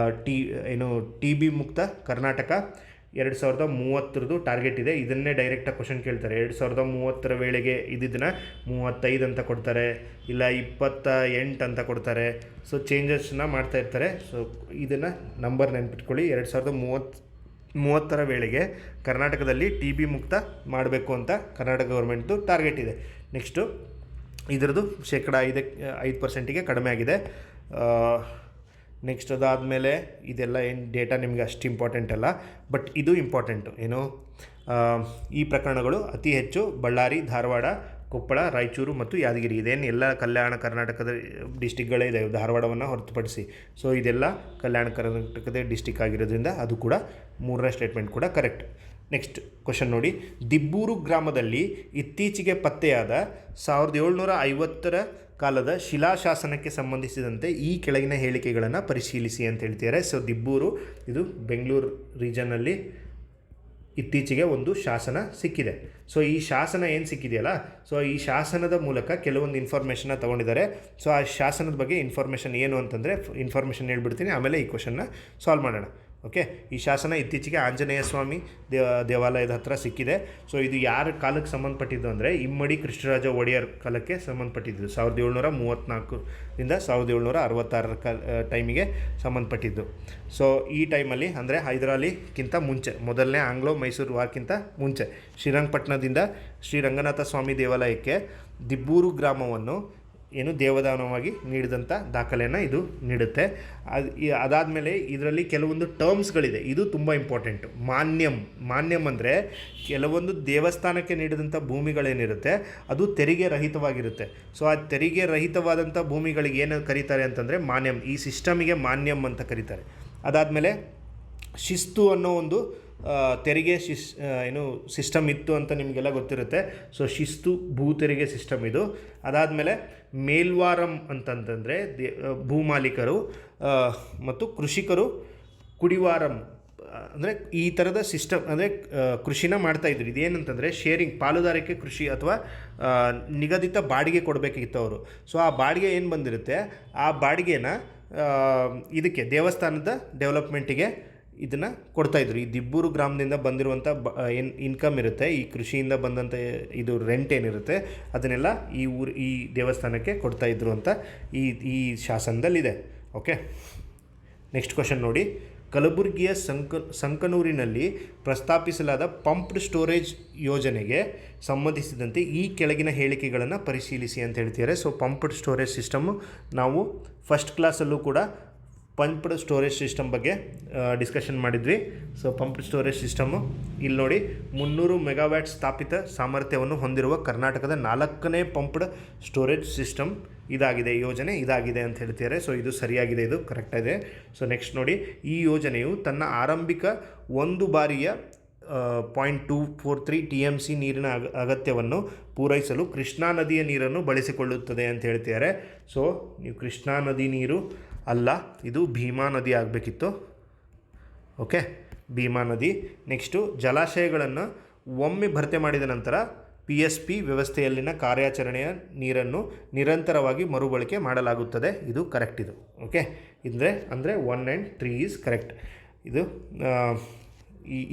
Speaker 1: ಟಿ ಬಿ ಮುಕ್ತ ಕರ್ನಾಟಕ 2030 ಟಾರ್ಗೆಟ್ ಇದೆ. ಇದನ್ನೇ ಡೈರೆಕ್ಟಾಗಿ ಕ್ವಶನ್ ಕೇಳ್ತಾರೆ. 2030 ವೇಳೆಗೆ ಇದನ್ನು 35 ಅಂತ ಕೊಡ್ತಾರೆ, ಇಲ್ಲ 28 ಅಂತ ಕೊಡ್ತಾರೆ. ಸೊ ಚೇಂಜಸ್ನ ಮಾಡ್ತಾ ಇರ್ತಾರೆ. ಸೊ ಇದನ್ನು ನಂಬರ್ ನೆನ್ಪಿಟ್ಕೊಳ್ಳಿ. 2030 ವೇಳೆಗೆ ಕರ್ನಾಟಕದಲ್ಲಿ ಟಿ ಬಿ ಮುಕ್ತ ಮಾಡಬೇಕು ಅಂತ ಕರ್ನಾಟಕ ಗೌರ್ಮೆಂಟ್ದು ಟಾರ್ಗೆಟ್ ಇದೆ. ನೆಕ್ಸ್ಟು ಇದರದ್ದು ಶೇಕಡ 5% ಕಡಿಮೆ ಆಗಿದೆ. ನೆಕ್ಸ್ಟ್ ಅದಾದಮೇಲೆ ಇದೆಲ್ಲ ಏನು ಡೇಟಾ ನಿಮಗೆ ಅಷ್ಟು ಇಂಪಾರ್ಟೆಂಟ್ ಅಲ್ಲ, ಬಟ್ ಇದು ಇಂಪಾರ್ಟೆಂಟು. ಈ ಪ್ರಕರಣಗಳು ಅತಿ ಹೆಚ್ಚು ಬಳ್ಳಾರಿ, ಧಾರವಾಡ, ಕೊಪ್ಪಳ, ರಾಯಚೂರು ಮತ್ತು ಯಾದಗಿರಿ. ಇದೇನು ಎಲ್ಲ ಕಲ್ಯಾಣ ಕರ್ನಾಟಕದ ಡಿಸ್ಟಿಕ್ಗಳೇ ಇದೆ, ಧಾರವಾಡವನ್ನು ಹೊರತುಪಡಿಸಿ. ಸೊ ಇದೆಲ್ಲ ಕಲ್ಯಾಣ ಕರ್ನಾಟಕದ ಡಿಸ್ಟಿಕ್ ಆಗಿರೋದ್ರಿಂದ ಅದು ಕೂಡ 3ನೇ ಸ್ಟೇಟ್ಮೆಂಟ್ ಕೂಡ ಕರೆಕ್ಟ್. ನೆಕ್ಸ್ಟ್ ಕ್ವಶನ್ ನೋಡಿ. ದಿಬ್ಬೂರು ಗ್ರಾಮದಲ್ಲಿ ಇತ್ತೀಚೆಗೆ ಪತ್ತೆಯಾದ 1750ರ ಕಾಲದ ಶಿಲಾಶಾಸನಕ್ಕೆ ಸಂಬಂಧಿಸಿದಂತೆ ಈ ಕೆಳಗಿನ ಹೇಳಿಕೆಗಳನ್ನು ಪರಿಶೀಲಿಸಿ ಅಂತ ಹೇಳ್ತಿದ್ದಾರೆ. ಸೊ ದಿಬ್ಬೂರು ಇದು ಬೆಂಗಳೂರು ರೀಜನ್ನಲ್ಲಿ ಇತ್ತೀಚೆಗೆ ಒಂದು ಶಾಸನ ಸಿಕ್ಕಿದೆ. ಸೊ ಈ ಶಾಸನ ಏನು ಸಿಕ್ಕಿದೆಯಲ್ಲ, ಸೊ ಈ ಶಾಸನದ ಮೂಲಕ ಕೆಲವೊಂದು ಇನ್ಫಾರ್ಮೇಷನ್ನ ತೊಗೊಂಡಿದ್ದಾರೆ. ಸೊ ಆ ಶಾಸನದ ಬಗ್ಗೆ ಇನ್ಫಾರ್ಮೇಷನ್ ಏನು ಅಂತಂದರೆ ಇನ್ಫಾರ್ಮೇಷನ್ ಹೇಳ್ಬಿಡ್ತೀನಿ, ಆಮೇಲೆ ಈ ಕ್ವಶನ್ನ ಸಾಲ್ವ್ ಮಾಡೋಣ. ಓಕೆ, ಈ ಶಾಸನ ಇತ್ತೀಚೆಗೆ ಆಂಜನೇಯ ಸ್ವಾಮಿ ದೇವಾಲಯದ ಹತ್ರ ಸಿಕ್ಕಿದೆ. ಸೊ ಇದು ಯಾರ ಕಾಲಕ್ಕೆ ಸಂಬಂಧಪಟ್ಟಿದ್ದು ಅಂದರೆ ಇಮ್ಮಡಿ ಕೃಷ್ಣರಾಜ ಒಡೆಯರ್ ಕಾಲಕ್ಕೆ ಸಂಬಂಧಪಟ್ಟಿದ್ದು. 1734ರಿಂದ 1766 ಟೈಮಿಗೆ ಸಂಬಂಧಪಟ್ಟಿದ್ದು. ಸೊ ಈ ಟೈಮಲ್ಲಿ ಅಂದರೆ ಹೈದರಾಲಿಗಿಂತ ಮುಂಚೆ, ಮೊದಲನೇ ಆಂಗ್ಲೋ ಮೈಸೂರು ವಾರ್ಕ್ಕಿಂತ ಮುಂಚೆ ಶ್ರೀರಂಗಪಟ್ಟಣದಿಂದ ಶ್ರೀರಂಗನಾಥ ಸ್ವಾಮಿ ದೇವಾಲಯಕ್ಕೆ ದಿಬ್ಬೂರು ಗ್ರಾಮವನ್ನು ದೇವದಾನವಾಗಿ ನೀಡಿದಂಥ ದಾಖಲೆಯನ್ನು ಇದು ನೀಡುತ್ತೆ. ಅದಾದಮೇಲೆ ಇದರಲ್ಲಿ ಕೆಲವೊಂದು ಟರ್ಮ್ಸ್ಗಳಿದೆ, ಇದು ತುಂಬ ಇಂಪಾರ್ಟೆಂಟು. ಮಾನ್ಯಂ ಅಂದರೆ ಕೆಲವೊಂದು ದೇವಸ್ಥಾನಕ್ಕೆ ನೀಡಿದಂಥ ಭೂಮಿಗಳೇನಿರುತ್ತೆ ಅದು ತೆರಿಗೆ ರಹಿತವಾಗಿರುತ್ತೆ. ಸೊ ಆ ತೆರಿಗೆ ರಹಿತವಾದಂಥ ಭೂಮಿಗಳಿಗೆ ಏನು ಕರೀತಾರೆ ಅಂತಂದರೆ ಮಾನ್ಯಂ. ಈ ಸಿಸ್ಟಮಿಗೆ ಮಾನ್ಯಂ ಅಂತ ಕರೀತಾರೆ. ಅದಾದಮೇಲೆ ಶಿಸ್ತು ಅನ್ನೋ ಒಂದು ತೆರಿಗೆ ಸಿಸ್ಟಮ್ ಇತ್ತು ಅಂತ ನಿಮಗೆಲ್ಲ ಗೊತ್ತಿರುತ್ತೆ. ಸೊ ಶಿಸ್ತು ಭೂ ತೆರಿಗೆ ಸಿಸ್ಟಮ್ ಇದು. ಅದಾದಮೇಲೆ ಮೇಲ್ವಾರಂ ಅಂತಂತಂದರೆ ಭೂಮಾಲೀಕರು ಮತ್ತು ಕೃಷಿಕರು ಕುಡಿವಾರಂ ಅಂದರೆ ಈ ಥರದ ಸಿಸ್ಟಮ್ ಅಂದರೆ ಕೃಷಿನ ಮಾಡ್ತಾಯಿದ್ರು. ಇದೇನಂತಂದರೆ ಶೇರಿಂಗ್, ಪಾಲುದಾರಿಕೆ ಕೃಷಿ ಅಥವಾ ನಿಗದಿತ ಬಾಡಿಗೆ ಕೊಡಬೇಕಿತ್ತು ಅವರು. ಸೊ ಆ ಬಾಡಿಗೆ ಏನು ಬಂದಿರುತ್ತೆ ಆ ಬಾಡಿಗೆನ ಇದಕ್ಕೆ ದೇವಸ್ಥಾನದ ಡೆವಲಪ್ಮೆಂಟಿಗೆ ಇದನ್ನು ಕೊಡ್ತಾಯಿದ್ರು. ಈ ದಿಬ್ಬೂರು ಗ್ರಾಮದಿಂದ ಬಂದಿರುವಂಥ ಏನು ಇನ್ಕಮ್ ಇರುತ್ತೆ, ಈ ಕೃಷಿಯಿಂದ ಬಂದಂಥ ಇದು ರೆಂಟ್ ಏನಿರುತ್ತೆ ಅದನ್ನೆಲ್ಲ ಈ ದೇವಸ್ಥಾನಕ್ಕೆ ಕೊಡ್ತಾಯಿದ್ರು ಅಂತ ಈ ಶಾಸನದಲ್ಲಿದೆ. ಓಕೆ, ನೆಕ್ಸ್ಟ್ ಕ್ವಶನ್ ನೋಡಿ. ಕಲಬುರಗಿಯ ಸಂಕನೂರಿನಲ್ಲಿ ಪ್ರಸ್ತಾಪಿಸಲಾದ ಪಂಪ್ಡ್ ಸ್ಟೋರೇಜ್ ಯೋಜನೆಗೆ ಸಂಬಂಧಿಸಿದಂತೆ ಈ ಕೆಳಗಿನ ಹೇಳಿಕೆಗಳನ್ನು ಪರಿಶೀಲಿಸಿ ಅಂತ ಹೇಳ್ತಿದ್ದಾರೆ. ಸೊ ಪಂಪ್ಡ್ ಸ್ಟೋರೇಜ್ ಸಿಸ್ಟಮು ನಾವು ಫಸ್ಟ್ ಕ್ಲಾಸಲ್ಲೂ ಕೂಡ ಪಂಪ್ಡ್ ಸ್ಟೋರೇಜ್ ಸಿಸ್ಟಮ್ ಬಗ್ಗೆ ಡಿಸ್ಕಷನ್ ಮಾಡಿದ್ವಿ. ಸೊ ಪಂಪ್ಡ್ ಸ್ಟೋರೇಜ್ ಸಿಸ್ಟಮು ಇಲ್ಲಿ ನೋಡಿ 300 ಮೆಗಾವ್ಯಾಟ್ ಸ್ಥಾಪಿತ ಸಾಮರ್ಥ್ಯವನ್ನು ಹೊಂದಿರುವ ಕರ್ನಾಟಕದ 4ನೇ ಪಂಪ್ಡ್ ಸ್ಟೋರೇಜ್ ಸಿಸ್ಟಮ್ ಇದಾಗಿದೆ, ಯೋಜನೆ ಇದಾಗಿದೆ ಅಂತ ಹೇಳ್ತಿದ್ದಾರೆ. ಸೊ ಇದು ಸರಿಯಾಗಿದೆ, ಇದು ಕರೆಕ್ಟಾಗಿದೆ. ಸೊ ನೆಕ್ಸ್ಟ್ ನೋಡಿ. ಈ ಯೋಜನೆಯು ತನ್ನ ಆರಂಭಿಕ ಒಂದು ಬಾರಿಯ 0.243 TMC ನೀರಿನ ಅಗತ್ಯವನ್ನು ಪೂರೈಸಲು ಕೃಷ್ಣಾ ನದಿಯ ನೀರನ್ನು ಬಳಸಿಕೊಳ್ಳುತ್ತದೆ ಅಂತ ಹೇಳ್ತಿದ್ದಾರೆ. ಸೊ ನೀವು ಕೃಷ್ಣಾ ನದಿ ನೀರು ಅಲ್ಲ, ಇದು ಭೀಮಾ ನದಿ ಆಗಬೇಕಿತ್ತು. ಓಕೆ, ಭೀಮಾ ನದಿ. ನೆಕ್ಸ್ಟು ಜಲಾಶಯಗಳನ್ನು ಒಮ್ಮೆ ಭರ್ತಿ ಮಾಡಿದ ನಂತರ PSP ವ್ಯವಸ್ಥೆಯಲ್ಲಿನ ಕಾರ್ಯಾಚರಣೆಯ ನೀರನ್ನು ನಿರಂತರವಾಗಿ ಮರುಬಳಕೆ ಮಾಡಲಾಗುತ್ತದೆ. ಇದು ಕರೆಕ್ಟ್. ಇದು ಓಕೆ, ಅಂದರೆ 1 and 3 ಈಸ್ ಕರೆಕ್ಟ್. ಇದು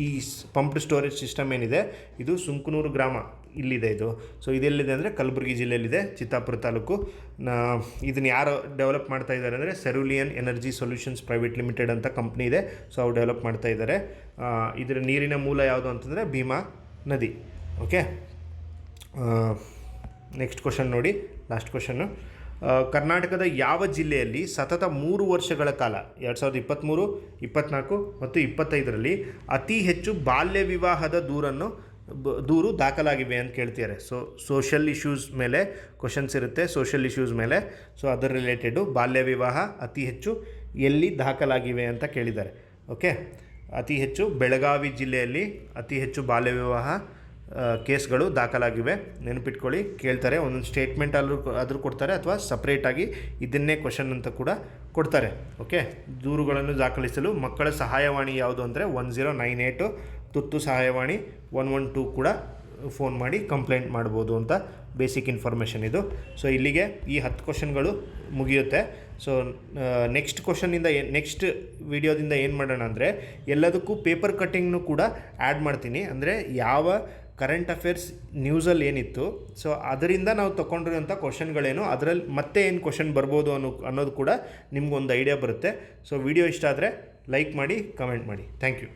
Speaker 1: ಈ ಪಂಪ್ಡ್ ಸ್ಟೋರೇಜ್ ಸಿಸ್ಟಮ್ ಏನಿದೆ ಇದು ಸುಂಕನೂರು ಗ್ರಾಮ ಇಲ್ಲಿದೆ ಇದು. ಸೊ ಇದೆಲ್ಲಿದೆ ಅಂದರೆ ಕಲಬುರಗಿ ಜಿಲ್ಲೆಯಲ್ಲಿದೆ, ಚಿತ್ತಾಪುರ ತಾಲೂಕು. ಇದನ್ನು ಯಾರು ಡೆವಲಪ್ ಮಾಡ್ತಾ ಇದ್ದಾರೆ ಅಂದರೆ ಸೆರುಲಿಯನ್ ಎನರ್ಜಿ ಸೊಲ್ಯೂಷನ್ಸ್ ಪ್ರೈವೇಟ್ ಲಿಮಿಟೆಡ್ ಅಂತ ಕಂಪ್ನಿ ಇದೆ. ಸೊ ಅವ್ರು ಡೆವಲಪ್ ಮಾಡ್ತಾ ಇದ್ದಾರೆ. ಇದರ ನೀರಿನ ಮೂಲ ಯಾವುದು ಅಂತಂದರೆ ಭೀಮಾ ನದಿ. ಓಕೆ, ನೆಕ್ಸ್ಟ್ ಕ್ವಶನ್ ನೋಡಿ, ಲಾಸ್ಟ್ ಕ್ವಶನ್ನು. ಕರ್ನಾಟಕದ ಯಾವ ಜಿಲ್ಲೆಯಲ್ಲಿ ಸತತ 3 ವರ್ಷಗಳ ಕಾಲ 2023, 24 ಮತ್ತು 25ರಲ್ಲಿ ಅತಿ ಹೆಚ್ಚು ಬಾಲ್ಯ ವಿವಾಹದ ದೂರು ದಾಖಲಾಗಿವೆ ಅಂತ ಕೇಳ್ತಿದ್ದಾರೆ. ಸೊ ಸೋಷಲ್ ಇಶ್ಯೂಸ್ ಮೇಲೆ ಕ್ವಶನ್ಸ್ ಇರುತ್ತೆ, ಸೋಷಲ್ ಇಶ್ಯೂಸ್ ಮೇಲೆ. ಸೊ ಅದರ ರಿಲೇಟೆಡು ಬಾಲ್ಯ ವಿವಾಹ ಅತಿ ಹೆಚ್ಚು ಎಲ್ಲಿ ದಾಖಲಾಗಿವೆ ಅಂತ ಕೇಳಿದ್ದಾರೆ. ಓಕೆ, ಅತಿ ಹೆಚ್ಚು ಬೆಳಗಾವಿ ಜಿಲ್ಲೆಯಲ್ಲಿ ಅತಿ ಹೆಚ್ಚು ಬಾಲ್ಯ ವಿವಾಹ ಕೇಸ್ಗಳು ದಾಖಲಾಗಿವೆ. ನೆನಪಿಟ್ಕೊಳ್ಳಿ, ಕೇಳ್ತಾರೆ, ಒಂದೊಂದು ಸ್ಟೇಟ್ಮೆಂಟ್ ಆದರೂ ಕೊಡ್ತಾರೆ ಅಥವಾ ಸಪ್ರೇಟಾಗಿ ಇದನ್ನೇ ಕ್ವಶನ್ ಅಂತ ಕೂಡ ಕೊಡ್ತಾರೆ. ಓಕೆ, ದೂರುಗಳನ್ನು ದಾಖಲಿಸಲು ಮಕ್ಕಳ ಸಹಾಯವಾಣಿ ಯಾವುದು ಅಂದರೆ 1098, ತುರ್ತು ಸಹಾಯವಾಣಿ 112 ಕೂಡ ಫೋನ್ ಮಾಡಿ ಕಂಪ್ಲೇಂಟ್ ಮಾಡ್ಬೋದು ಅಂತ ಬೇಸಿಕ್ ಇನ್ಫಾರ್ಮೇಷನ್ ಇದು. ಸೊ ಇಲ್ಲಿಗೆ ಈ 10 ಕ್ವಶನ್ಗಳು ಮುಗಿಯುತ್ತೆ. ಸೊ ನೆಕ್ಸ್ಟ್ ಕ್ವಶನಿಂದ ನೆಕ್ಸ್ಟ್ ವಿಡಿಯೋದಿಂದ ಏನು ಮಾಡೋಣ ಅಂದರೆ ಎಲ್ಲದಕ್ಕೂ ಪೇಪರ್ ಕಟ್ಟಿಂಗ್ನು ಕೂಡ ಆ್ಯಡ್ ಮಾಡ್ತೀನಿ. ಅಂದರೆ ಯಾವ ಕರೆಂಟ್ ಅಫೇರ್ಸ್ ನ್ಯೂಸಲ್ಲಿ ಏನಿತ್ತು, ಸೊ ಅದರಿಂದ ನಾವು ತೊಗೊಂಡಿರೋಂಥ ಕ್ವಶನ್ಗಳೇನು, ಅದರಲ್ಲಿ ಮತ್ತೆ ಏನು ಕ್ವಶನ್ ಬರ್ಬೋದು ಅನ್ನೋದು ಕೂಡ ನಿಮ್ಗೊಂದು ಐಡಿಯಾ ಬರುತ್ತೆ. ಸೊ ವಿಡಿಯೋ ಇಷ್ಟ ಆದರೆ ಲೈಕ್ ಮಾಡಿ, ಕಮೆಂಟ್ ಮಾಡಿ. Thank you.